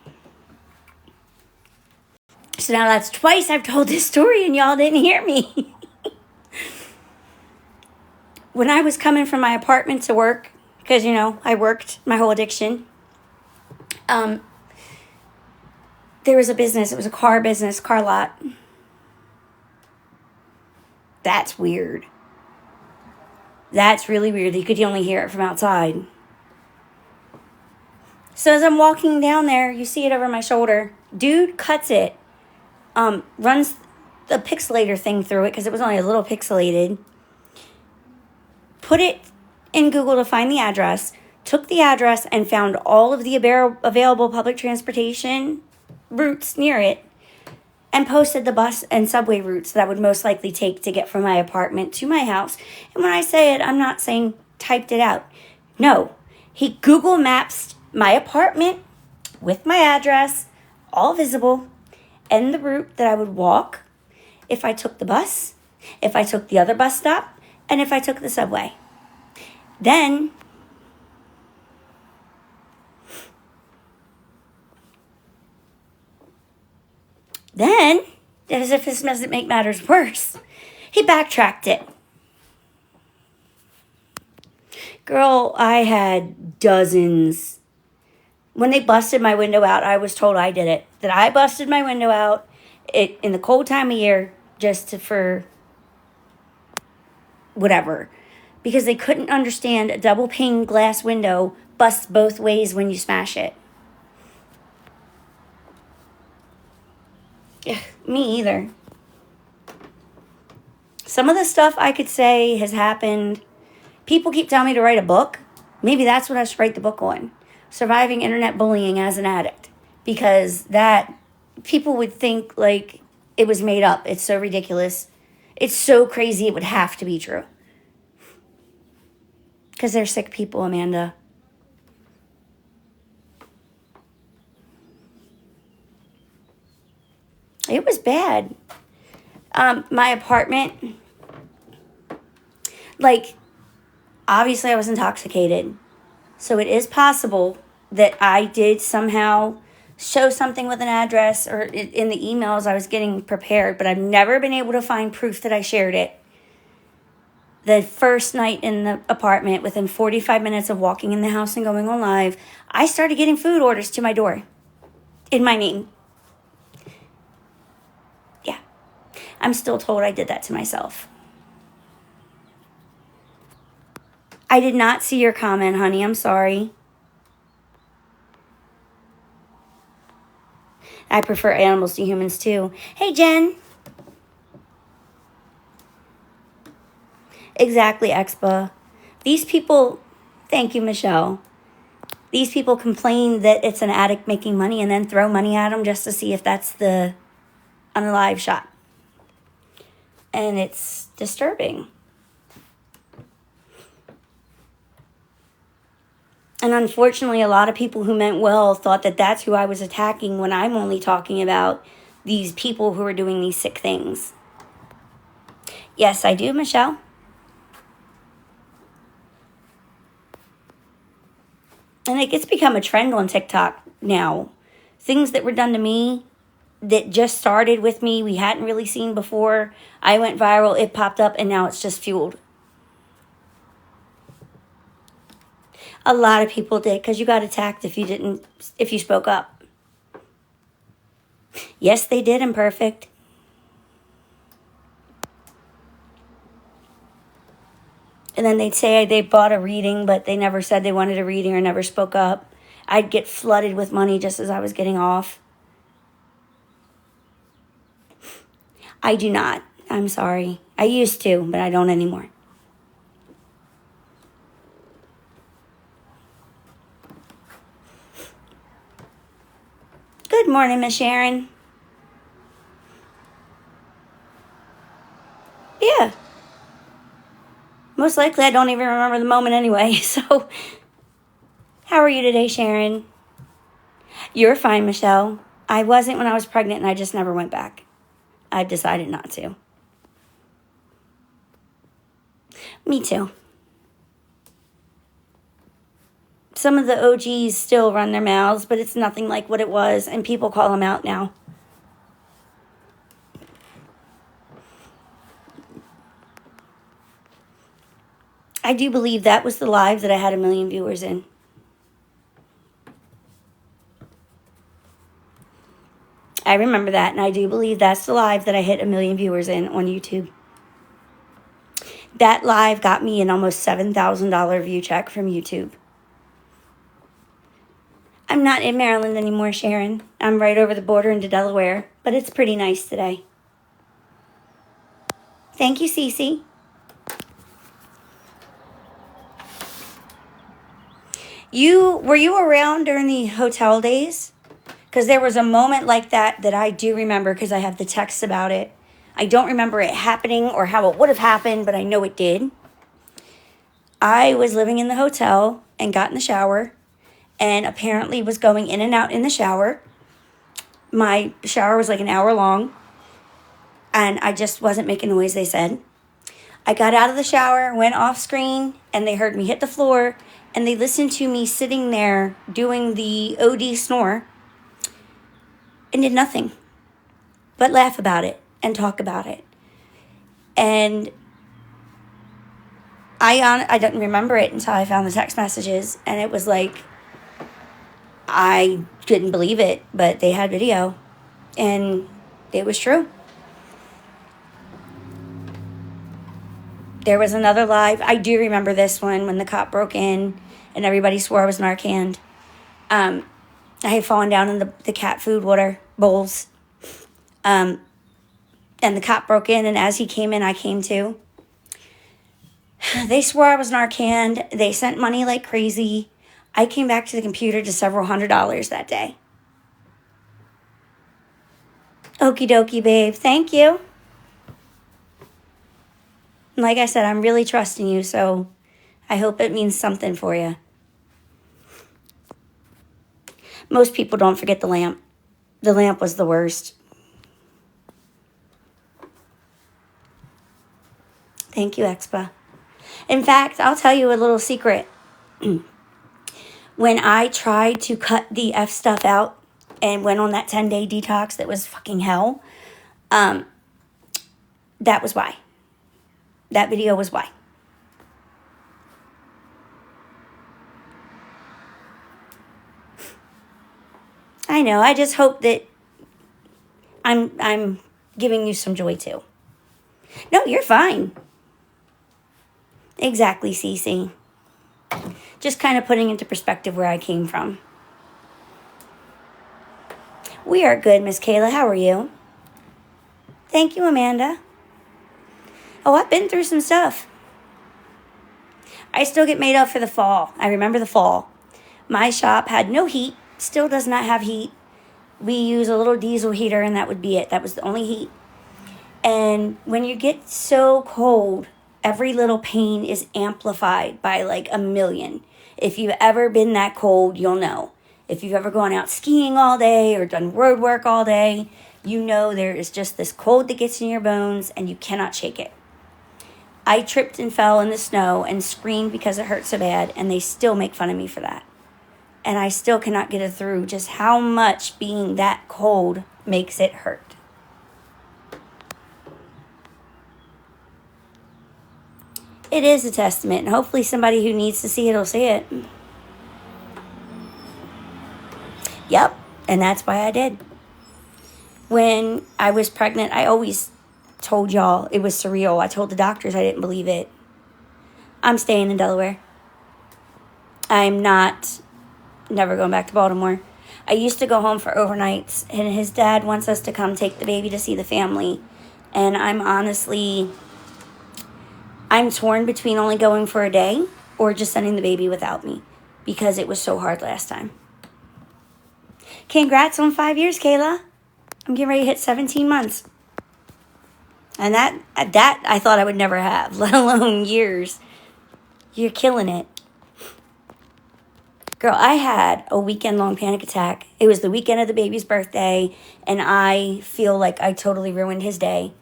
So now that's twice I've told this story and y'all didn't hear me. When I was coming from my apartment to work, because, you know, I worked my whole addiction, there was a business. It was a car business, car lot. That's weird. That's really weird. You could only hear it from outside. So as I'm walking down there, you see it over my shoulder. Dude cuts it, runs the pixelator thing through it because it was only a little pixelated. Put it in Google to find the address, took the address and found all of the available public transportation routes near it, and posted the bus and subway routes that I would most likely take to get from my apartment to my house. And when I say it, I'm not saying typed it out. No, he Google Maps my apartment with my address, all visible, and the route that I would walk if I took the bus, if I took the other bus stop, and if I took the subway. Then as if this doesn't make matters worse, he backtracked it. Girl, I had dozens. When they busted my window out, I was told I did it. That I busted my window out in the cold time of year for whatever. Because they couldn't understand a double pane glass window busts both ways when you smash it. Yeah, me either. Some of the stuff I could say has happened. People keep telling me to write a book. Maybe that's what I should write the book on. Surviving internet bullying as an addict. Because that, people would think like it was made up. It's so ridiculous. It's so crazy it would have to be true. Because they're sick people, Amanda. It was bad. My apartment, like, obviously I was intoxicated. So it is possible that I did somehow show something with an address or in the emails I was getting prepared, but I've never been able to find proof that I shared it. The first night in the apartment, within 45 minutes of walking in the house and going on live, I started getting food orders to my door in my name. Yeah. I'm still told I did that to myself. I did not see your comment, honey. I'm sorry. I prefer animals to humans too. Hey, Jen. Exactly, Expa. These people, thank you, Michelle. These people complain that it's an addict making money and then throw money at them just to see if that's the unalive shot. And it's disturbing. And unfortunately, a lot of people who meant well thought that that's who I was attacking when I'm only talking about these people who are doing these sick things. Yes, I do, Michelle. And it's become a trend on TikTok now. Things that were done to me that just started with me, we hadn't really seen before. I went viral, it popped up, and now it's just fueled. A lot of people did, because you got attacked if you spoke up. Yes, they did, Imperfect. And then they'd say they bought a reading, but they never said they wanted a reading or never spoke up. I'd get flooded with money just as I was getting off. I do not. I'm sorry. I used to, but I don't anymore. Good morning, Miss Sharon. Yeah. Most likely I don't even remember the moment anyway, so... How are you today, Sharon? You're fine, Michelle. I wasn't when I was pregnant and I just never went back. I've decided not to. Me too. Some of the OGs still run their mouths, but it's nothing like what it was, and people call them out now. I do believe that was the live that I had 1 million viewers in. I remember that, and I do believe that's the live that I hit 1 million viewers in on YouTube. That live got me an almost $7,000 view check from YouTube. I'm not in Maryland anymore, Sharon. I'm right over the border into Delaware, but it's pretty nice today. Thank you, Cece. Were you around during the hotel days? Because there was a moment like that I do remember because I have the texts about it. I don't remember it happening or how it would have happened, but I know it did. I was living in the hotel and got in the shower and apparently was going in and out in the shower. My shower was like an hour long and I just wasn't making noise, they said. I got out of the shower, went off screen, and they heard me hit the floor and they listened to me sitting there doing the OD snore and did nothing but laugh about it and talk about it. And I didn't remember it until I found the text messages, and it was like, I couldn't believe it, but they had video, and it was true. There was another live. I do remember this one when the cop broke in, and everybody swore I was Narcan. I had fallen down in the cat food water bowls. And the cop broke in, and as he came in, I came too. They swore I was Narcan. They sent money like crazy. I came back to the computer to several $100s that day. Okie dokie, babe. Thank you. Like I said, I'm really trusting you, so I hope it means something for you. Most people don't forget the lamp. The lamp was the worst. Thank you, Expa. In fact, I'll tell you a little secret. When I tried to cut the F stuff out and went on that 10-day detox that was fucking hell, that was why. That video was why. I know. I just hope that I'm giving you some joy too. No, you're fine. Exactly, Cece. Just kind of putting into perspective where I came from. We are good, Miss Kayla. How are you? Thank you, Amanda. Oh, I've been through some stuff. I still get made up for the fall. I remember the fall. My shop had no heat, still does not have heat. We use a little diesel heater, and that would be it. That was the only heat. And when you get so cold, every little pain is amplified by like a million. If you've ever been that cold, you'll know. If you've ever gone out skiing all day or done road work all day, you know there is just this cold that gets in your bones and you cannot shake it. I tripped and fell in the snow and screamed because it hurt so bad, and they still make fun of me for that. And I still cannot get it through just how much being that cold makes it hurt. It is a testament, and hopefully somebody who needs to see it will see it. Yep, and that's why I did. When I was pregnant, I always told y'all it was surreal. I told the doctors I didn't believe it. I'm staying in Delaware. I'm never going back to Baltimore. I used to go home for overnights, and his dad wants us to come take the baby to see the family. And I'm torn between only going for a day or just sending the baby without me because it was so hard last time. Congrats on 5 years, Kayla. I'm getting ready to hit 17 months. And that I thought I would never have, let alone years. You're killing it. Girl, I had a weekend-long panic attack. It was the weekend of the baby's birthday, and I feel like I totally ruined his day.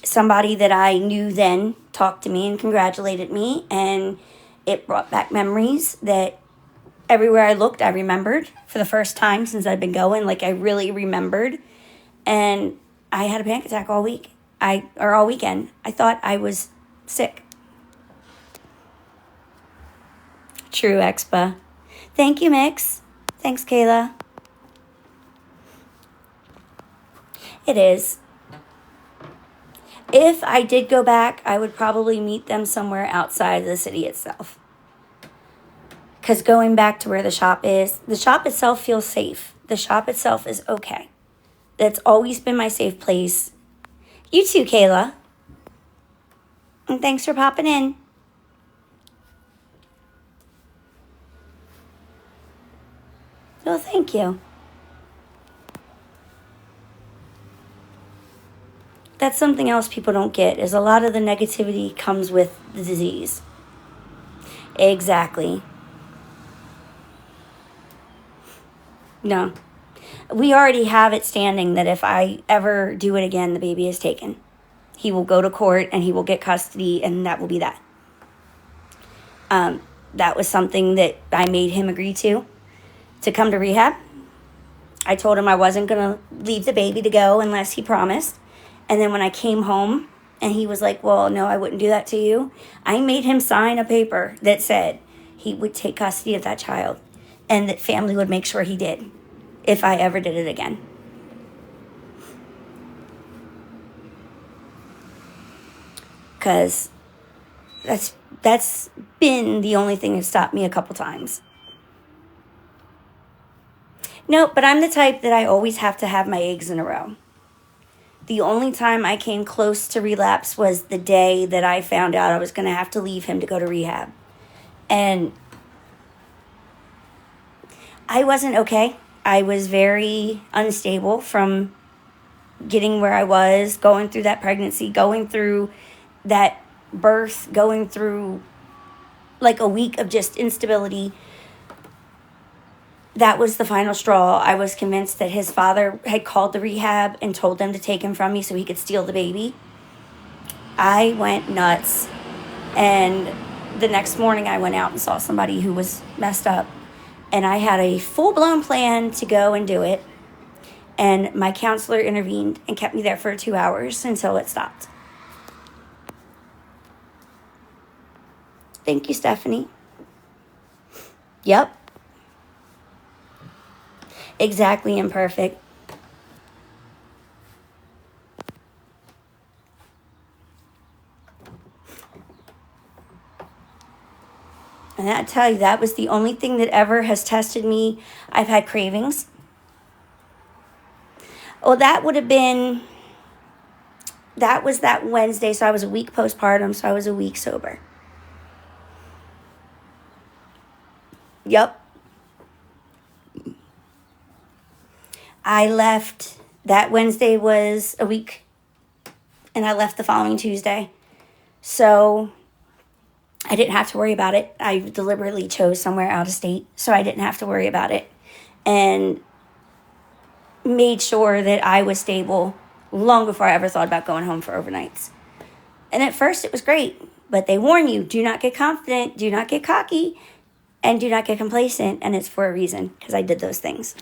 Somebody that I knew then talked to me and congratulated me, and it brought back memories that everywhere I looked, I remembered for the first time since I've been going. Like, I really remembered. And I had a panic attack all weekend. I thought I was sick. True, Expa. Thank you, Mix. Thanks, Kayla. It is. If I did go back, I would probably meet them somewhere outside of the city itself. Because going back to where the shop itself feels safe. The shop itself is okay. That's always been my safe place. You too, Kayla. And thanks for popping in. Well, thank you. That's something else people don't get, is a lot of the negativity comes with the disease. Exactly. No. We already have it standing that if I ever do it again, the baby is taken. He will go to court and he will get custody, and that will be that. That was something that I made him agree to come to rehab. I told him I wasn't going to leave the baby to go unless he promised. And then when I came home and he was like, well, no, I wouldn't do that to you, I made him sign a paper that said he would take custody of that child and that family would make sure he did if I ever did it again. Because that's been the only thing that stopped me a couple times. No, but I'm the type that I always have to have my eggs in a row. The only time I came close to relapse was the day that I found out I was going to have to leave him to go to rehab. And I wasn't okay. I was very unstable from getting where I was, going through that pregnancy, going through that birth, going through like a week of just instability. That was the final straw. I was convinced that his father had called the rehab and told them to take him from me so he could steal the baby. I went nuts. And the next morning I went out and saw somebody who was messed up. And I had a full-blown plan to go and do it. And my counselor intervened and kept me there for 2 hours until it stopped. Thank you, Stephanie. Yep. Exactly imperfect. And I tell you, that was the only thing that ever has tested me. I've had cravings. Well, that would have been, that was that Wednesday. So I was a week postpartum. So I was a week sober. Yep. I left, that Wednesday was a week. And I left the following Tuesday. So I didn't have to worry about it. I deliberately chose somewhere out of state so I didn't have to worry about it. And made sure that I was stable long before I ever thought about going home for overnights. And at first it was great, but they warn you, do not get confident, do not get cocky, and do not get complacent. And it's for a reason, because I did those things.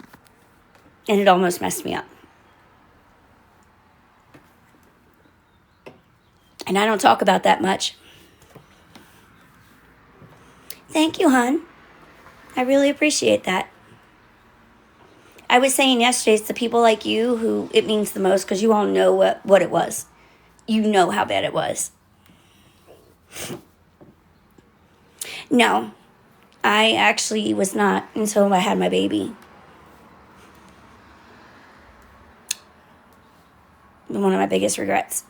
And it almost messed me up. And I don't talk about that much. Thank you, hon. I really appreciate that. I was saying yesterday, it's the people like you who it means the most because you all know what it was. You know how bad it was. No, I actually was not until I had my baby. One of my biggest regrets.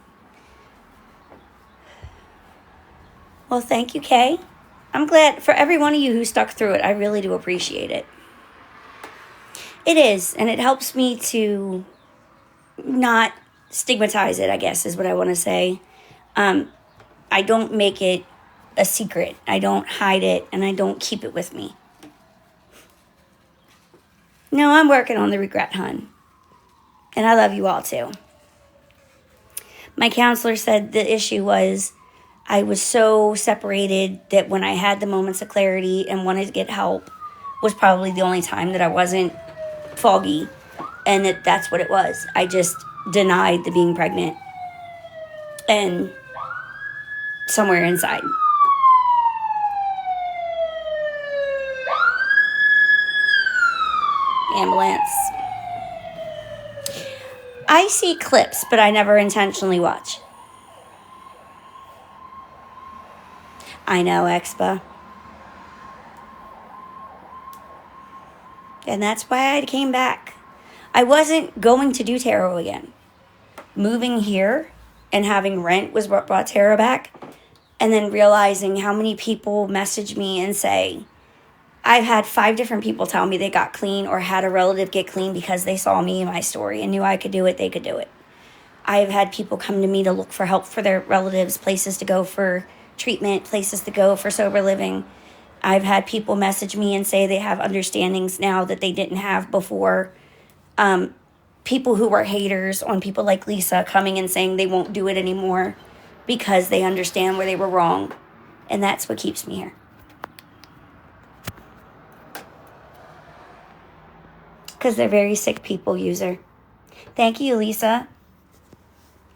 Well, thank you, Kay. I'm glad for every one of you who stuck through it. I really do appreciate it. It is, and it helps me to not stigmatize it, I guess, is what I want to say. I don't make it a secret. I don't hide it, and I don't keep it with me. No, I'm working on the regret, hun. And I love you all, too. My counselor said the issue was I was so separated that when I had the moments of clarity and wanted to get help was probably the only time that I wasn't foggy, and that's what it was. I just denied the being pregnant and somewhere inside. Ambulance. I see clips, but I never intentionally watch. I know, Expa. And that's why I came back. I wasn't going to do tarot again. Moving here and having rent was what brought tarot back. And then realizing how many people message me and say, I've had 5 different people tell me they got clean or had a relative get clean because they saw me in my story and knew I could do it, they could do it. I've had people come to me to look for help for their relatives, places to go for treatment, places to go for sober living. I've had people message me and say they have understandings now that they didn't have before. People who were haters on people like Lisa coming and saying they won't do it anymore because they understand where they were wrong. And that's what keeps me here. Because they're very sick people, user. Thank you, Lisa.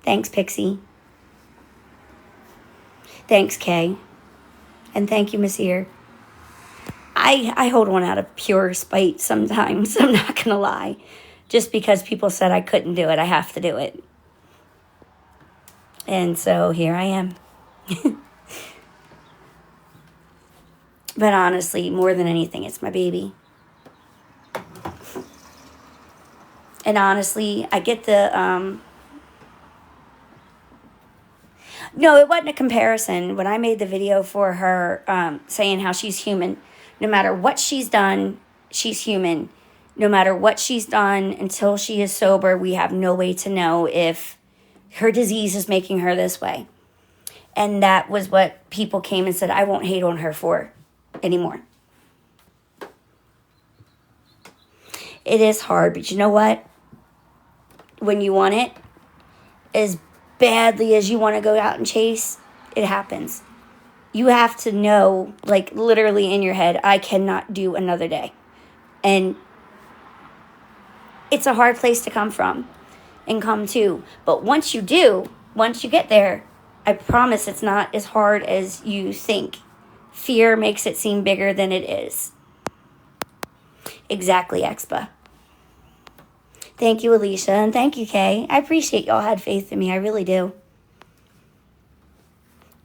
Thanks, Pixie. Thanks, Kay. And thank you, Miss Ear. I hold one out of pure spite sometimes. I'm not going to lie. Just because people said I couldn't do it, I have to do it. And so here I am. But honestly, more than anything, it's my baby. And honestly, I get the... No, it wasn't a comparison. When I made the video for her saying how she's human, no matter what she's done, she's human. No matter what she's done, until she is sober, we have no way to know if her disease is making her this way. And that was what people came and said, I won't hate on her for anymore. It is hard, but you know what? When you want it as badly as you want to go out and chase, it happens. You have to know, like literally in your head, I cannot do another day. And it's a hard place to come from and come to. But once you do, once you get there, I promise it's not as hard as you think. Fear makes it seem bigger than it is. Exactly, Expa. Thank you, Alicia, and thank you, Kay. I appreciate y'all had faith in me. I really do.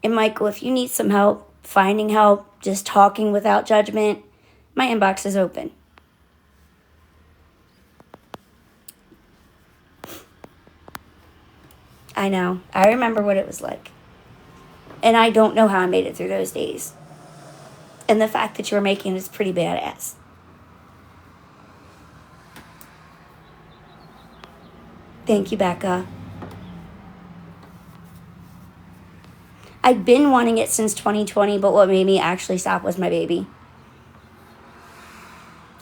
And Michael, if you need some help, finding help, just talking without judgment, my inbox is open. I know. I remember what it was like. And I don't know how I made it through those days. And the fact that you were making it is pretty badass. Thank you, Becca. I'd been wanting it since 2020, but what made me actually stop was my baby.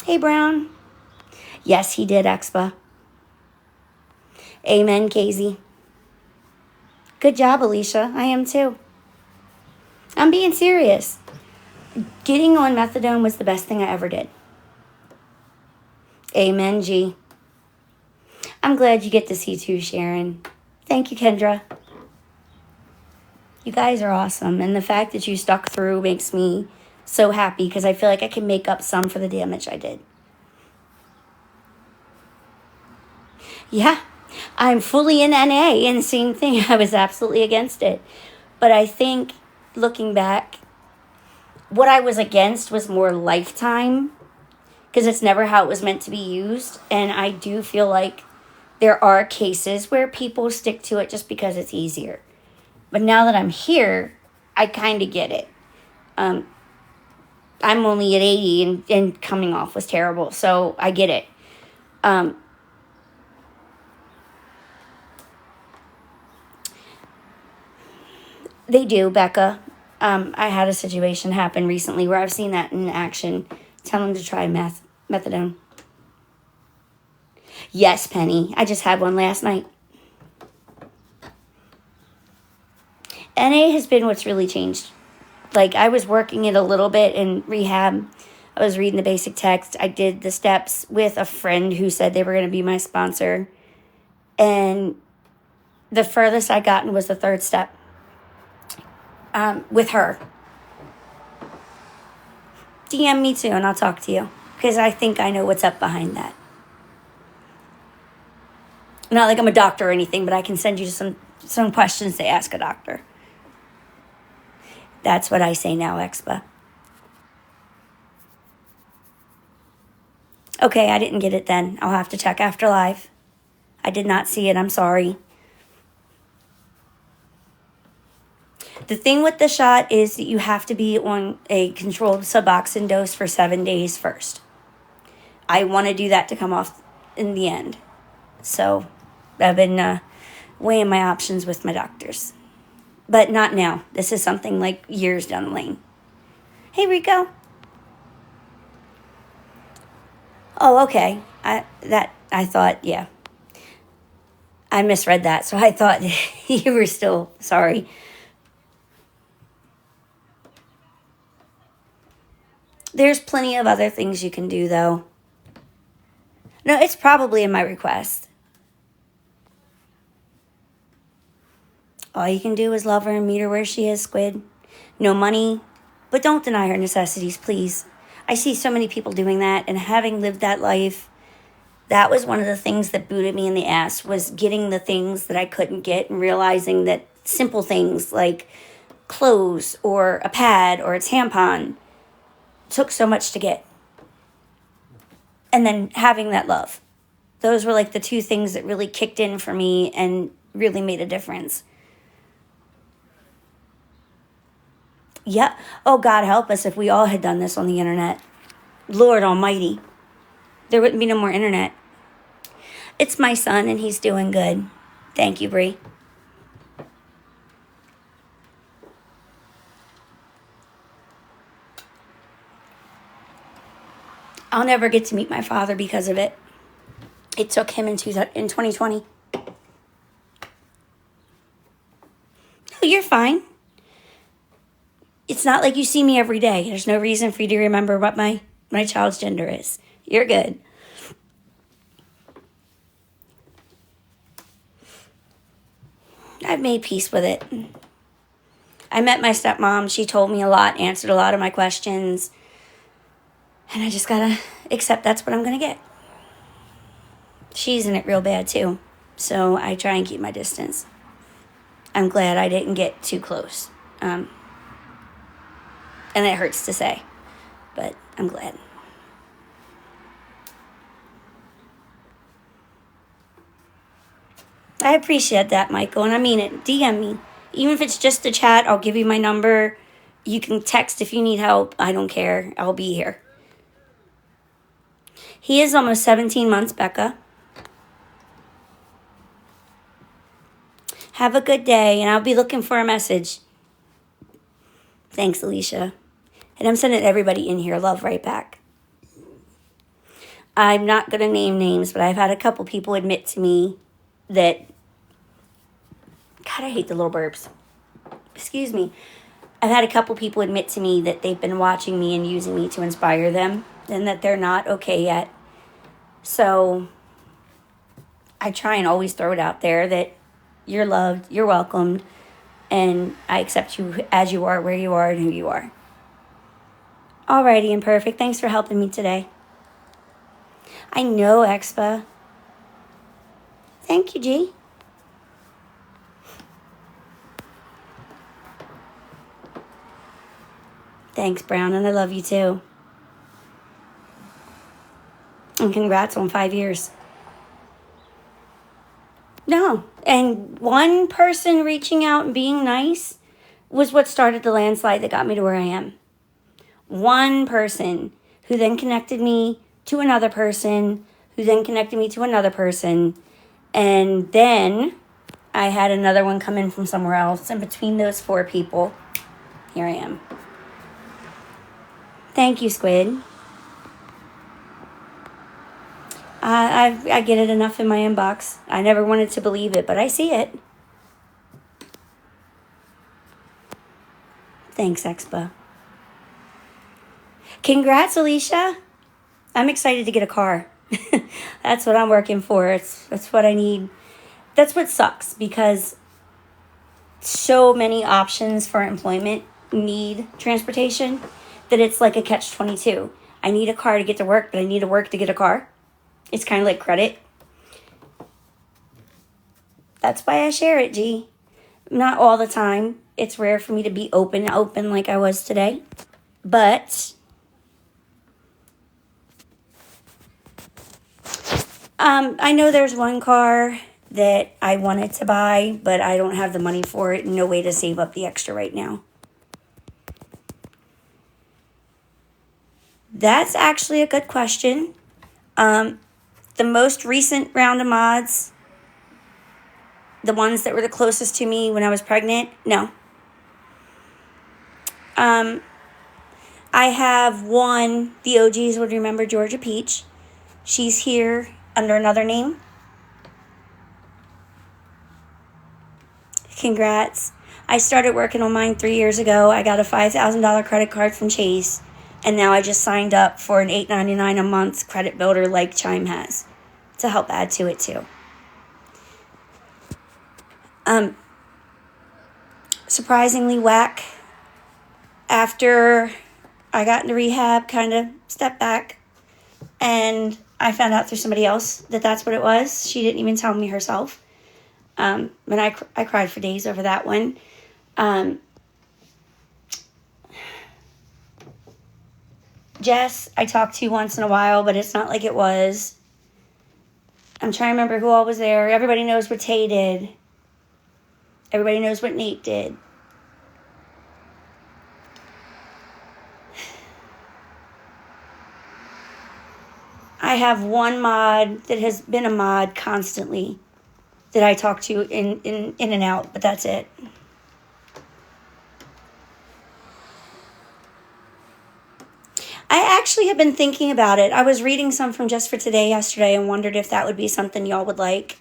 Hey, Brown. Yes, he did, Expa. Amen, Casey. Good job, Alicia. I am too. I'm being serious. Getting on methadone was the best thing I ever did. Amen, G. I'm glad you get to see too, Sharon. Thank you, Kendra. You guys are awesome. And the fact that you stuck through makes me so happy because I feel like I can make up some for the damage I did. Yeah, I'm fully in NA, and same thing. I was absolutely against it. But I think, looking back, what I was against was more lifetime, because it's never how it was meant to be used. And I do feel like there are cases where people stick to it just because it's easier. But now that I'm here, I kind of get it. I'm only at 80, and coming off was terrible, so I get it. They do, Becca. I had a situation happen recently where I've seen that in action. Tell them to try methadone. Yes, Penny. I just had one last night. NA has been what's really changed. Like, I was working it a little bit in rehab. I was reading the basic text. I did the steps with a friend who said they were going to be my sponsor. And the furthest I gotten was the third step. With her. DM me too, and I'll talk to you. Because I think I know what's up behind that. Not like I'm a doctor or anything, but I can send you some questions to ask a doctor. That's what I say now, Expa. Okay, I didn't get it then. I'll have to check after live. I did not see it. I'm sorry. The thing with the shot is that you have to be on a controlled Suboxone dose for 7 days first. I want to do that to come off in the end. So I've been weighing my options with my doctors. But not now. This is something like years down the lane. Hey, Rico. Oh, okay. I thought, yeah. I misread that, so I thought you were still sorry. There's plenty of other things you can do, though. No, it's probably in my request. All you can do is love her and meet her where she is, Squid. No money, but don't deny her necessities, please. I see so many people doing that, and having lived that life, that was one of the things that booted me in the ass, was getting the things that I couldn't get and realizing that simple things like clothes or a pad or a tampon took so much to get. And then having that love. Those were like the two things that really kicked in for me and really made a difference. Yeah. Oh, God help us if we all had done this on the internet. Lord Almighty. There wouldn't be no more internet. It's my son, and he's doing good. Thank you, Bree. I'll never get to meet my father because of it. It took him in 2020. No, you're fine. It's not like you see me every day. There's no reason for you to remember what my child's gender is. You're good. I've made peace with it. I met my stepmom. She told me a lot, answered a lot of my questions. And I just gotta accept that's what I'm gonna get. She's in it real bad too. So I try and keep my distance. I'm glad I didn't get too close. And it hurts to say, but I'm glad. I appreciate that, Michael, and I mean it. DM me. Even if it's just a chat, I'll give you my number. You can text if you need help. I don't care. I'll be here. He is almost 17 months, Becca. Have a good day, and I'll be looking for a message. Thanks, Alicia. And I'm sending everybody in here love right back. I'm not going to name names, but I've had a couple people admit to me that... God, I hate the little burps. Excuse me. I've had a couple people admit to me that they've been watching me and using me to inspire them, and that they're not okay yet. So I try and always throw it out there that you're loved, you're welcomed, and I accept you as you are, where you are, and who you are. Alrighty, Imperfect. Thanks for helping me today. I know, Expa. Thank you, G. Thanks, Brown, and I love you too. And congrats on 5 years. No, and one person reaching out and being nice was what started the landslide that got me to where I am. One person who then connected me to another person, who then connected me to another person, and then I had another one come in from somewhere else, and between those 4 people, here I am. Thank you, Squid. I get it enough in my inbox. I never wanted to believe it, but I see it. Thanks, Expa. Congrats, Alicia. I'm excited to get a car. That's what I'm working for. That's what I need. That's what sucks, because so many options for employment need transportation that it's like a catch-22. I need a car to get to work, but I need to work to get a car. It's kind of like credit. That's why I share it, G. Not all the time. It's rare for me to be open like I was today. But I know there's one car that I wanted to buy, but I don't have the money for it. No way to save up the extra right now. That's actually a good question. The most recent round of mods, the ones that were the closest to me when I was pregnant, no. I have one, the OGs would remember, Georgia Peach. She's here under another name. Congrats. I started working on mine 3 years ago. I got a $5,000 credit card from Chase. And now I just signed up for an $8.99 a month credit builder like Chime has to help add to it too. Surprisingly whack. After I got into rehab, kind of stepped back, and I found out through somebody else that that's what it was. She didn't even tell me herself. And I cried for days over that one. Jess, I talk to once in a while, but it's not like it was. I'm trying to remember who all was there. Everybody knows what Tay did. Everybody knows what Nate did. I have one mod that has been a mod constantly that I talk to in and out, but that's it. I actually have been thinking about it. I was reading some from Just for Today yesterday and wondered if that would be something y'all would like.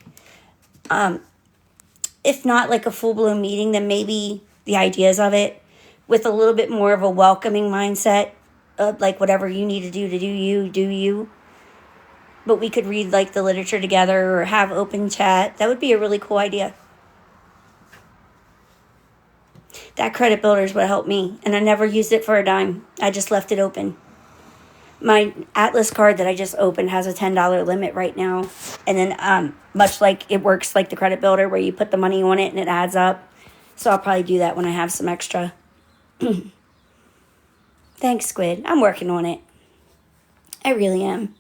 If not like a full-blown meeting, then maybe the ideas of it with a little bit more of a welcoming mindset of like whatever you need to do you, do you. But we could read like the literature together or have open chat. That would be a really cool idea. That credit builder is what helped me, and I never used it for a dime. I just left it open. My Atlas card that I just opened has a $10 limit right now. And then much like it works like the credit builder where you put the money on it and it adds up. So I'll probably do that when I have some extra. Thanks, Squid. I'm working on it. I really am.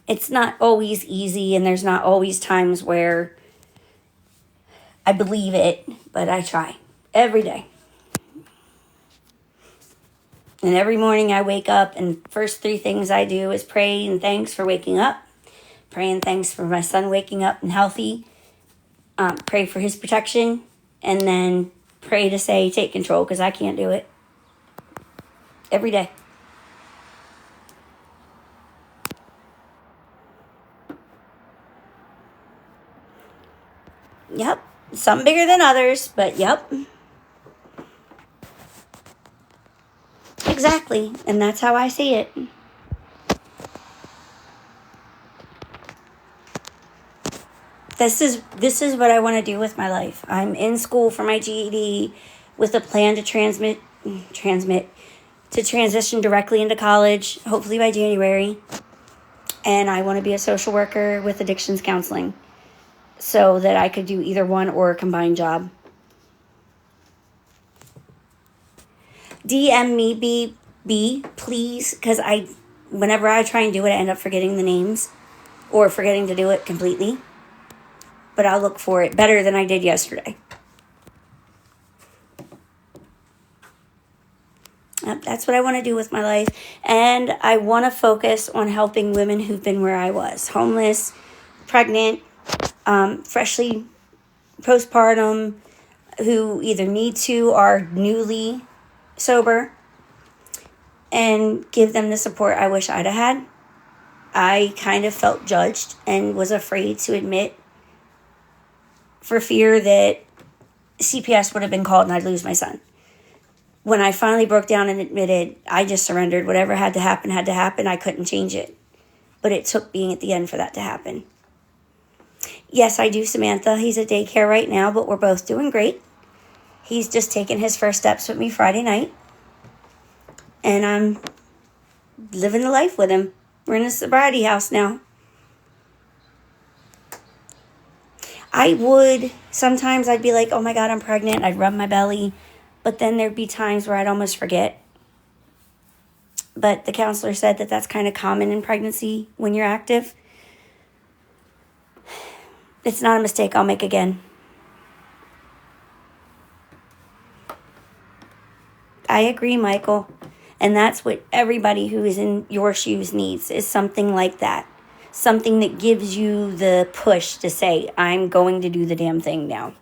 It's not always easy, and there's not always times where I believe it, but I try every day. And every morning I wake up, and first 3 things I do is pray and thanks for waking up. Pray and thanks for my son waking up and healthy. Pray for his protection. And then pray to say, take control, because I can't do it. Every day. Yep. Some bigger than others, but yep. Exactly. And that's how I see it. This is what I want to do with my life. I'm in school for my GED with a plan to transition directly into college, hopefully by January. And I want to be a social worker with addictions counseling so that I could do either one or a combined job. DM me, B, please, because whenever I try and do it, I end up forgetting the names or forgetting to do it completely. But I'll look for it better than I did yesterday. That's what I want to do with my life. And I want to focus on helping women who've been where I was. Homeless, pregnant, freshly postpartum, who either need to or are newly sober. And give them the support I wish I'd have had. I kind of felt judged and was afraid to admit for fear that CPS would have been called and I'd lose my son. When I finally broke down and admitted, I just surrendered. Whatever had to happen, had to happen. I couldn't change it. But it took being at the end for that to happen. Yes, I do Samantha. He's at daycare right now, but we're both doing great. He's just taking his first steps with me Friday night. And I'm living the life with him. We're in a sobriety house now. Sometimes I'd be like, oh my God, I'm pregnant. I'd rub my belly. But then there'd be times where I'd almost forget. But the counselor said that that's kind of common in pregnancy when you're active. It's not a mistake I'll make again. I agree, Michael. And that's what everybody who is in your shoes needs, is something like that. Something that gives you the push to say, I'm going to do the damn thing now.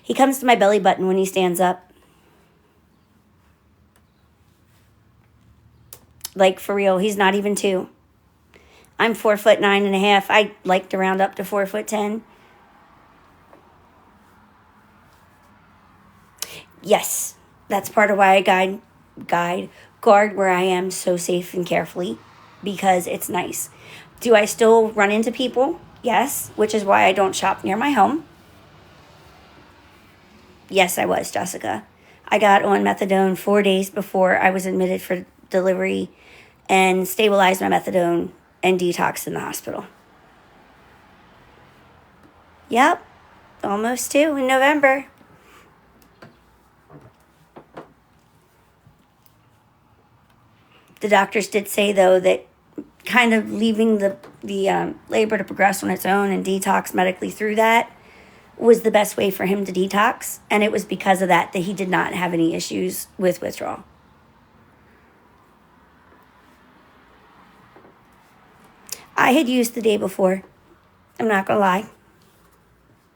He comes to my belly button when he stands up. Like, for real, he's not even 2. I'm 4'9.5". I like to round up to 4'10". Yes, that's part of why I guard where I am so safe and carefully, because it's nice. Do I still run into people? Yes, which is why I don't shop near my home. Yes, I was, Jessica. I got on methadone 4 days before I was admitted for delivery and stabilized my methadone and detoxed in the hospital. Yep, almost 2 in November. The doctors did say, though, that kind of leaving the labor to progress on its own and detox medically through that was the best way for him to detox. And it was because of that he did not have any issues with withdrawal. I had used the day before. I'm not going to lie.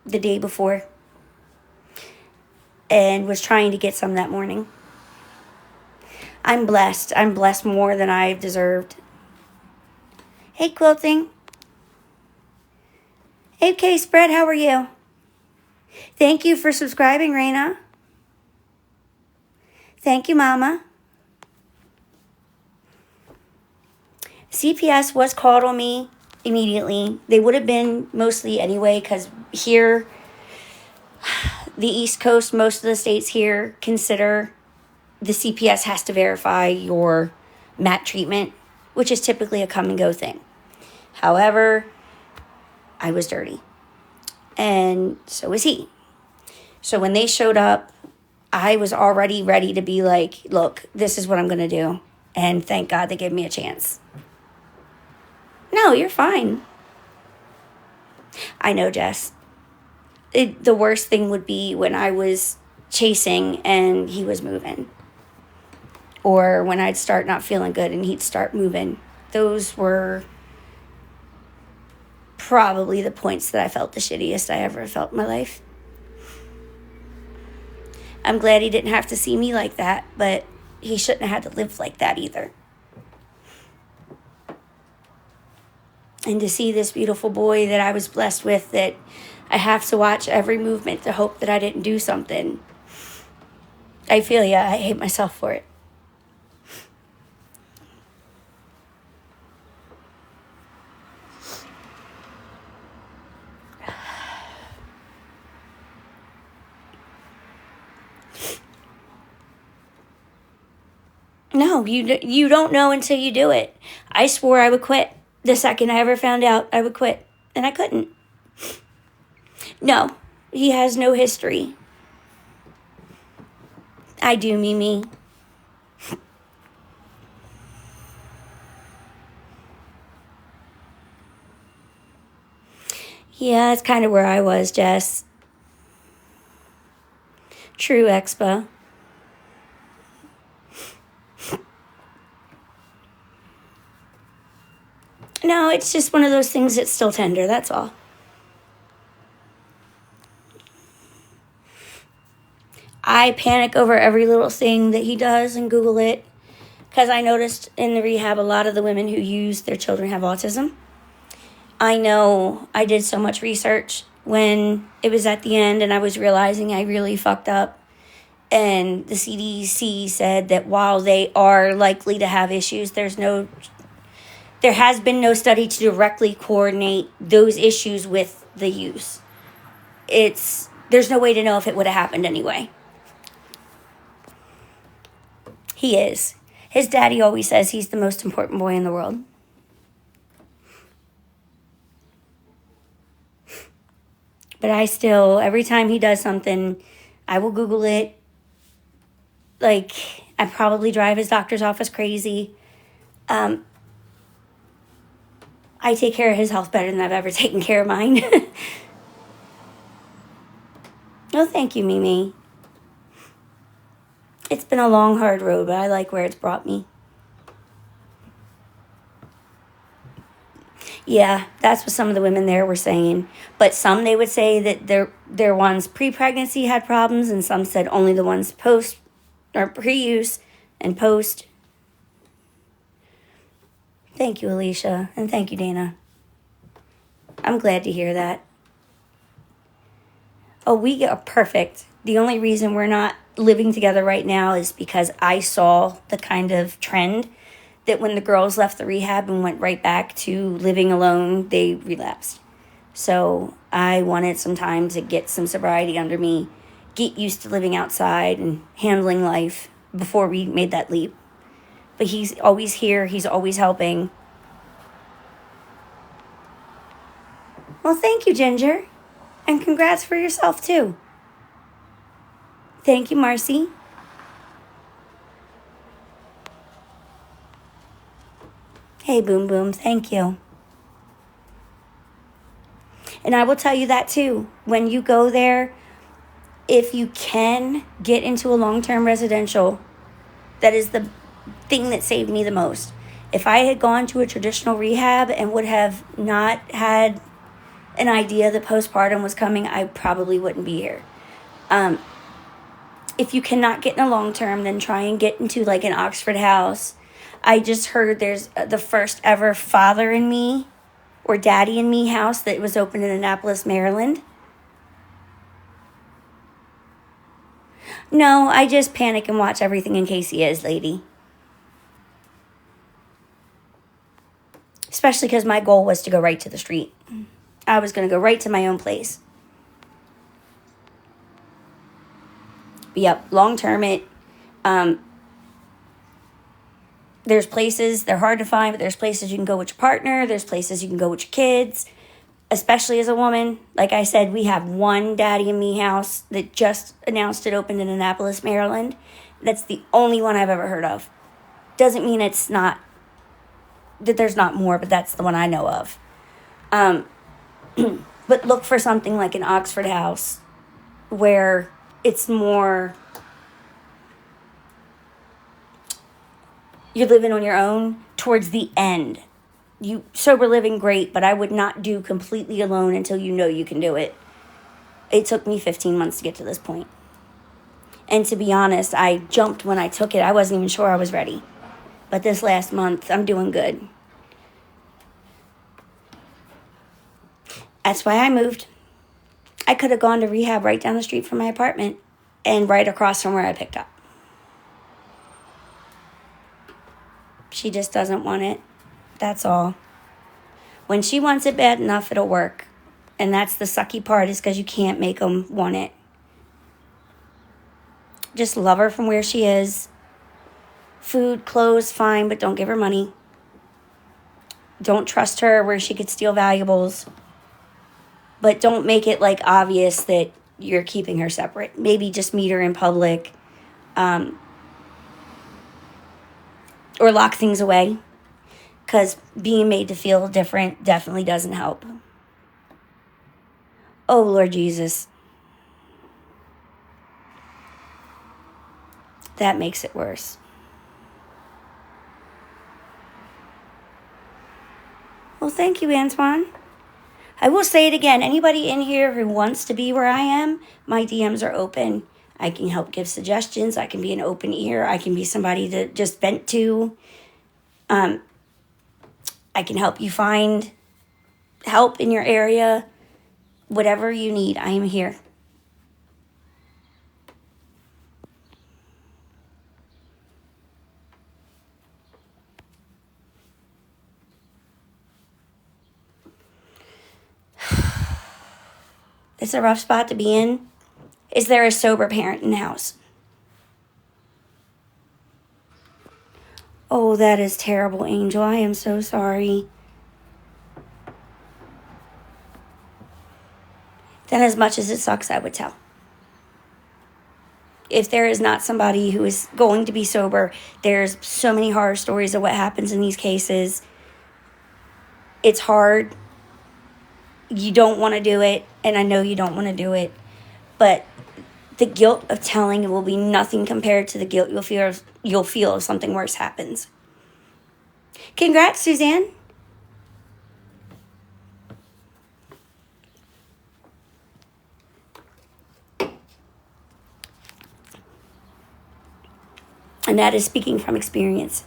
The day before. And was trying to get some that morning. I'm blessed. I'm blessed more than I deserved. Hey, Quilting. Hey, K-Spread, how are you? Thank you for subscribing, Raina. Thank you, Mama. CPS was called on me immediately. They would have been mostly anyway, because here, the East Coast, most of the states here consider the CPS has to verify your MAT treatment, which is typically a come and go thing. However, I was dirty. And so was he. So when they showed up, I was already ready to be like, look, this is what I'm going to do. And thank God they gave me a chance. No, you're fine. I know, Jess. The worst thing would be when I was chasing and he was moving. Or when I'd start not feeling good and he'd start moving. Those were probably the points that I felt the shittiest I ever felt in my life. I'm glad he didn't have to see me like that, but he shouldn't have had to live like that either. And to see this beautiful boy that I was blessed with, that I have to watch every movement to hope that I didn't do something. I feel ya. I hate myself for it. No, you don't know until you do it. I swore I would quit the second I ever found out I would quit, and I couldn't. No, he has no history. I do, Mimi. Yeah, that's kind of where I was, Jess. True, Expa. No, it's just one of those things that's still tender, that's all. I panic over every little thing that he does and Google it. Because I noticed in the rehab a lot of the women who use their children have autism. I know I did so much research when it was at the end and I was realizing I really fucked up. And the CDC said that while they are likely to have issues, there has been no study to directly coordinate those issues with the use. There's no way to know if it would have happened anyway. He is. His daddy always says he's the most important boy in the world. But I still, every time he does something, I will Google it. Like, I probably drive his doctor's office crazy. I take care of his health better than I've ever taken care of mine. Oh, thank you, Mimi. It's been a long, hard road, but I like where it's brought me. Yeah, that's what some of the women there were saying. But some, they would say that their ones pre-pregnancy had problems, and some said only the ones post or pre-use and post. Thank you, Alicia, and thank you, Dana. I'm glad to hear that. Oh, we are perfect. The only reason we're not living together right now is because I saw the kind of trend that when the girls left the rehab and went right back to living alone, they relapsed. So I wanted some time to get some sobriety under me, get used to living outside and handling life before we made that leap. But he's always here. He's always helping. Well, thank you, Ginger. And congrats for yourself, too. Thank you, Marcy. Hey, Boom Boom, thank you. And I will tell you that, too. When you go there, if you can get into a long-term residential, that is the thing that saved me the most. If I had gone to a traditional rehab and would have not had an idea that postpartum was coming, I probably wouldn't be here. If you cannot get in a long term, then try and get into like an Oxford house. I just heard there's the first ever Father in Me or Daddy in Me house that was opened in Annapolis, Maryland. No, I just panic and watch everything in case he is, lady. Especially because my goal was to go right to the street. I was going to go right to my own place. But yep, long term there's places, they're hard to find, but there's places you can go with your partner. There's places you can go with your kids, especially as a woman. Like I said, we have one Daddy and Me house that just announced it opened in Annapolis, Maryland. That's the only one I've ever heard of. Doesn't mean it's not, that there's not more, but that's the one I know of. But look for something like an Oxford house where it's more, you're living on your own towards the end. You sober living, great, but I would not do completely alone until you know you can do it. It took me 15 months to get to this point. And to be honest, I jumped when I took it. I wasn't even sure I was ready. But this last month, I'm doing good. That's why I moved. I could have gone to rehab right down the street from my apartment and right across from where I picked up. She just doesn't want it. That's all. When she wants it bad enough, it'll work. And that's the sucky part, is because you can't make them want it. Just love her from where she is. Food, clothes, fine, but don't give her money. Don't trust her where she could steal valuables. But don't make it like obvious that you're keeping her separate. Maybe just meet her in public. Or lock things away. Because being made to feel different definitely doesn't help. Oh, Lord Jesus. That makes it worse. Well, thank you, Antoine. I will say it again. Anybody in here who wants to be where I am, my DMs are open. I can help give suggestions. I can be an open ear. I can be somebody to just vent to. I can help you find help in your area. Whatever you need, I am here. It's a rough spot to be in. Is there a sober parent in the house? Oh, that is terrible, Angel. I am so sorry. Then as much as it sucks, I would tell. If there is not somebody who is going to be sober, there's so many horror stories of what happens in these cases. It's hard. You don't want to do it, and I know you don't want to do it, but the guilt of telling will be nothing compared to the guilt you'll feel if something worse happens. Congrats, Suzanne. And that is speaking from experience.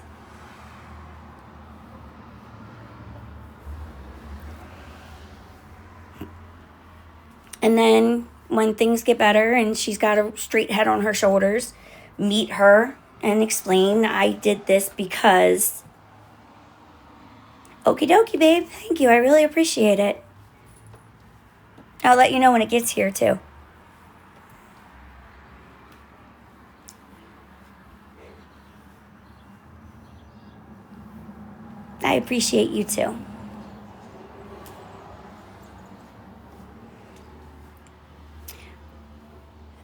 And then when things get better and she's got a straight head on her shoulders, meet her and explain, I did this because... Okie dokie, babe. Thank you. I really appreciate it. I'll let you know when it gets here, too. I appreciate you, too.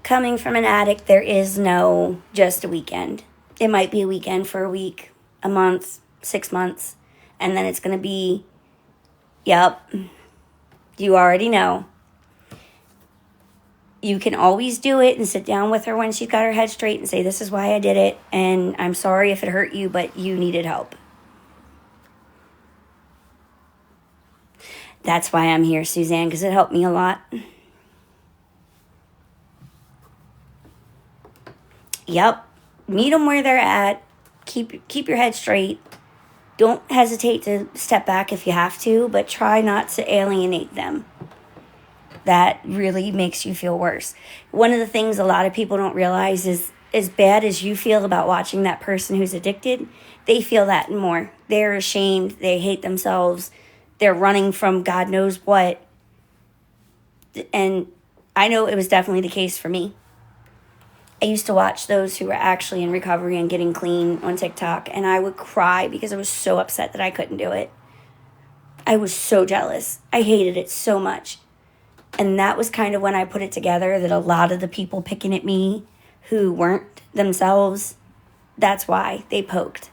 Coming from an addict, there is no just a weekend. It might be a weekend for a week, a month, 6 months, and then it's going to be, yep, you already know. You can always do it and sit down with her when she's got her head straight and say, this is why I did it, and I'm sorry if it hurt you, but you needed help. That's why I'm here, Suzanne, because it helped me a lot. Yep. Meet them where they're at. Keep your head straight. Don't hesitate to step back if you have to, but try not to alienate them. That really makes you feel worse. One of the things a lot of people don't realize is as bad as you feel about watching that person who's addicted, they feel that and more. They're ashamed. They hate themselves. They're running from God knows what. And I know it was definitely the case for me. I used to watch those who were actually in recovery and getting clean on TikTok, and I would cry because I was so upset that I couldn't do it. I was so jealous. I hated it so much. And that was kind of when I put it together that a lot of the people picking at me who weren't themselves, that's why they poked.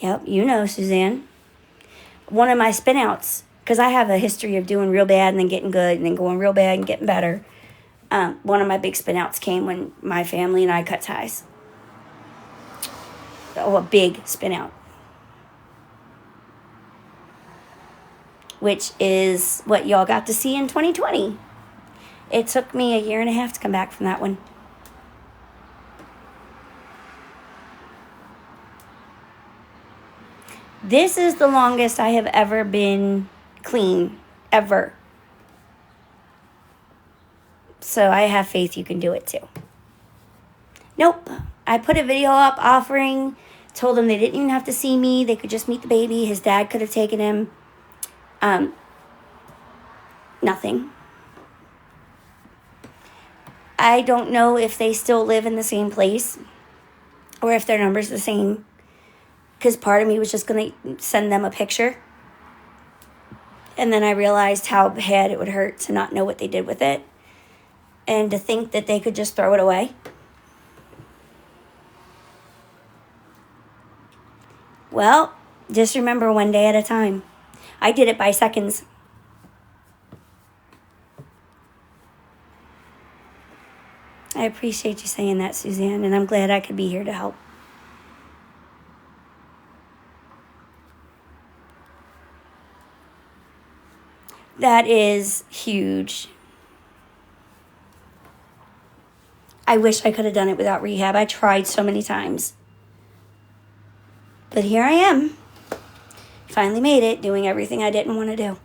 Yep, you know, Suzanne. One of my spinouts, because I have a history of doing real bad and then getting good and then going real bad and getting better. One of my big spinouts came when my family and I cut ties. Oh, a big spinout. Which is what y'all got to see in 2020. It took me 1.5 years to come back from that one. This is the longest I have ever been clean, ever. So I have faith you can do it too. Nope. I put a video up offering, told them they didn't even have to see me. They could just meet the baby. His dad could have taken him. Nothing. I don't know if they still live in the same place or if their number's the same. Because part of me was just going to send them a picture. And then I realized how bad it would hurt to not know what they did with it. And to think that they could just throw it away. Well, just remember one day at a time. I did it by seconds. I appreciate you saying that, Suzanne, and I'm glad I could be here to help. That is huge. I wish I could have done it without rehab. I tried so many times. But here I am. Finally made it, doing everything I didn't want to do.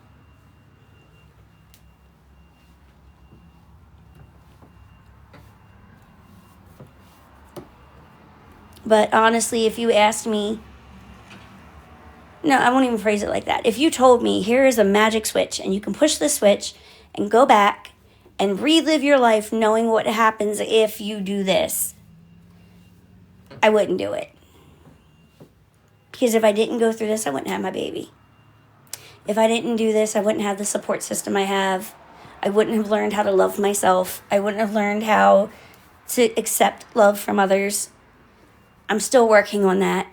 But honestly, if you asked me, no, I won't even phrase it like that. If you told me, here is a magic switch, and you can push the switch and go back and relive your life knowing what happens if you do this, I wouldn't do it. Because if I didn't go through this, I wouldn't have my baby. If I didn't do this, I wouldn't have the support system I have. I wouldn't have learned how to love myself. I wouldn't have learned how to accept love from others. I'm still working on that.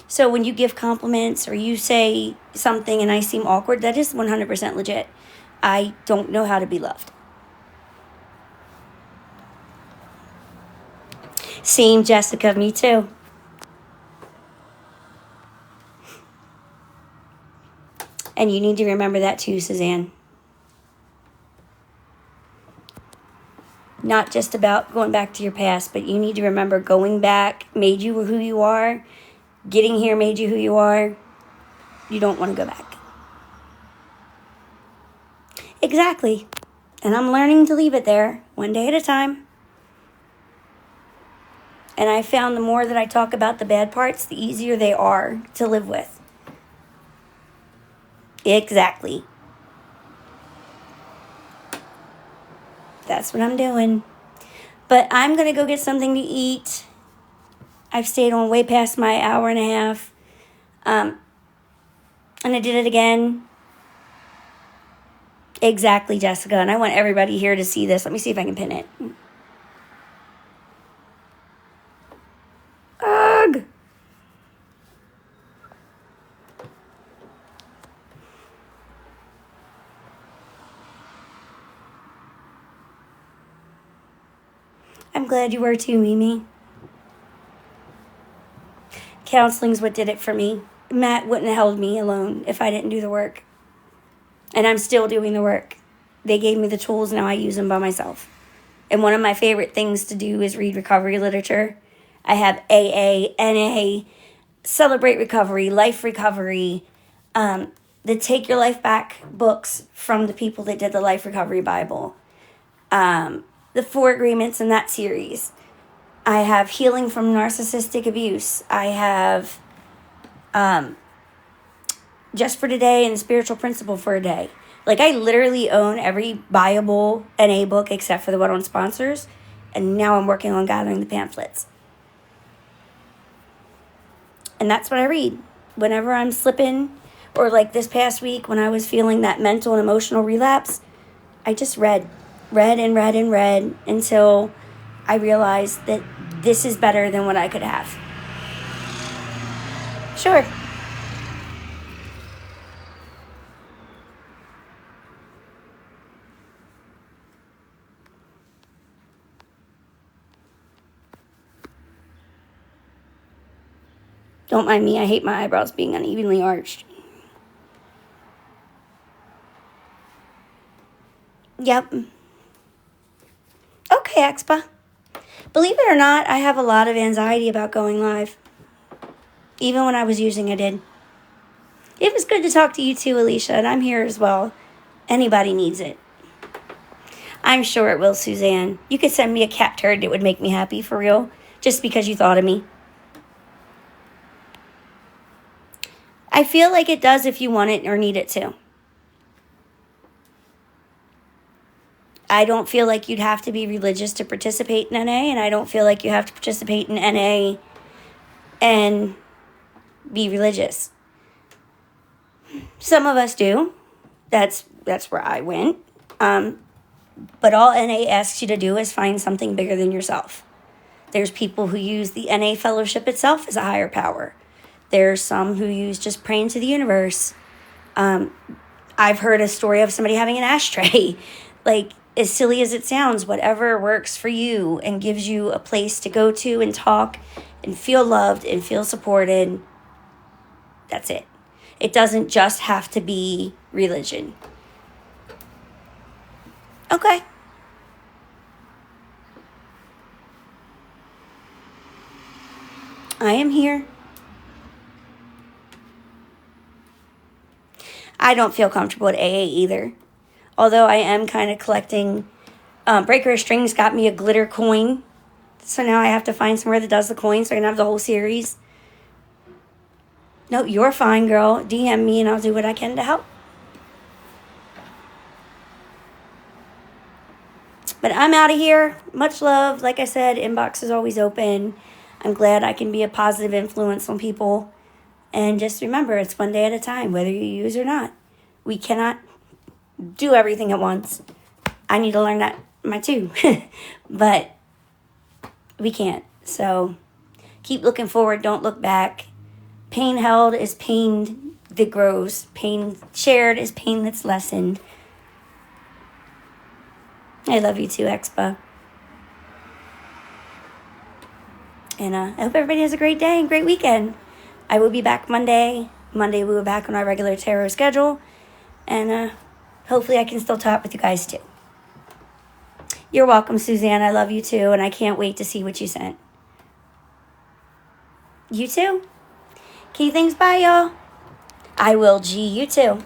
So when you give compliments or you say something and I seem awkward, that is 100% legit. I don't know how to be loved. Same, Jessica, me too. And you need to remember that too, Suzanne. Not just about going back to your past, but you need to remember going back made you who you are. Getting here made you who you are. You don't want to go back. Exactly. And I'm learning to leave it there, one day at a time. And I found the more that I talk about the bad parts, the easier they are to live with. Exactly. That's what I'm doing. But I'm going to go get something to eat. I've stayed on way past my 1.5 hours. And I did it again. Exactly, Jessica. And I want everybody here to see this. Let me see if I can pin it. Ugh. I'm glad you were too, Mimi. Counseling's what did it for me. Matt wouldn't have held me alone if I didn't do the work. And I'm still doing the work. They gave me the tools, now I use them by myself. And one of my favorite things to do is read recovery literature. I have AA, NA, Celebrate Recovery, Life Recovery, the Take Your Life Back books from the people that did the Life Recovery Bible, the 4 Agreements in that series. I have Healing from Narcissistic Abuse. I have Just for Today and Spiritual Principle for a Day. Like, I literally own every buyable NA book except for the one on sponsors. And now I'm working on gathering the pamphlets. And that's what I read. Whenever I'm slipping, or like this past week when I was feeling that mental and emotional relapse, I just read until I realized that this is better than what I could have. Sure. Don't mind me, I hate my eyebrows being unevenly arched. Yep. Okay, Expa. Believe it or not, I have a lot of anxiety about going live. Even when I was using it in. It was good to talk to you too, Alicia, and I'm here as well. Anybody needs it. I'm sure it will, Suzanne. You could send me a cat turd that would make me happy, for real, just because you thought of me. I feel like it does if you want it or need it to. I don't feel like you'd have to be religious to participate in NA, and I don't feel like you have to participate in NA and be religious. Some of us do. That's where I went. But all NA asks you to do is find something bigger than yourself. There's people who use the NA fellowship itself as a higher power. There's some who use just praying to the universe. I've heard a story of somebody having an ashtray. Like, as silly as it sounds, whatever works for you and gives you a place to go to and talk and feel loved and feel supported, that's it. It doesn't just have to be religion. Okay. I am here. I don't feel comfortable at AA either. Although I am kind of collecting. Breaker of Strings got me a glitter coin. So now I have to find somewhere that does the coins so I can have the whole series. No, you're fine, girl. DM me and I'll do what I can to help. But I'm out of here. Much love. Like I said, inbox is always open. I'm glad I can be a positive influence on people. And just remember, it's one day at a time, whether you use or not. We cannot do everything at once. I need to learn that too. But we can't. So keep looking forward. Don't look back. Pain held is pain that grows. Pain shared is pain that's lessened. I love you too, Expa. And I hope everybody has a great day and great weekend. I will be back Monday. Monday we will be back on our regular tarot schedule. And hopefully I can still talk with you guys too. You're welcome, Suzanne. I love you too. And I can't wait to see what you sent. You too. Key things, bye, y'all. I will G you too.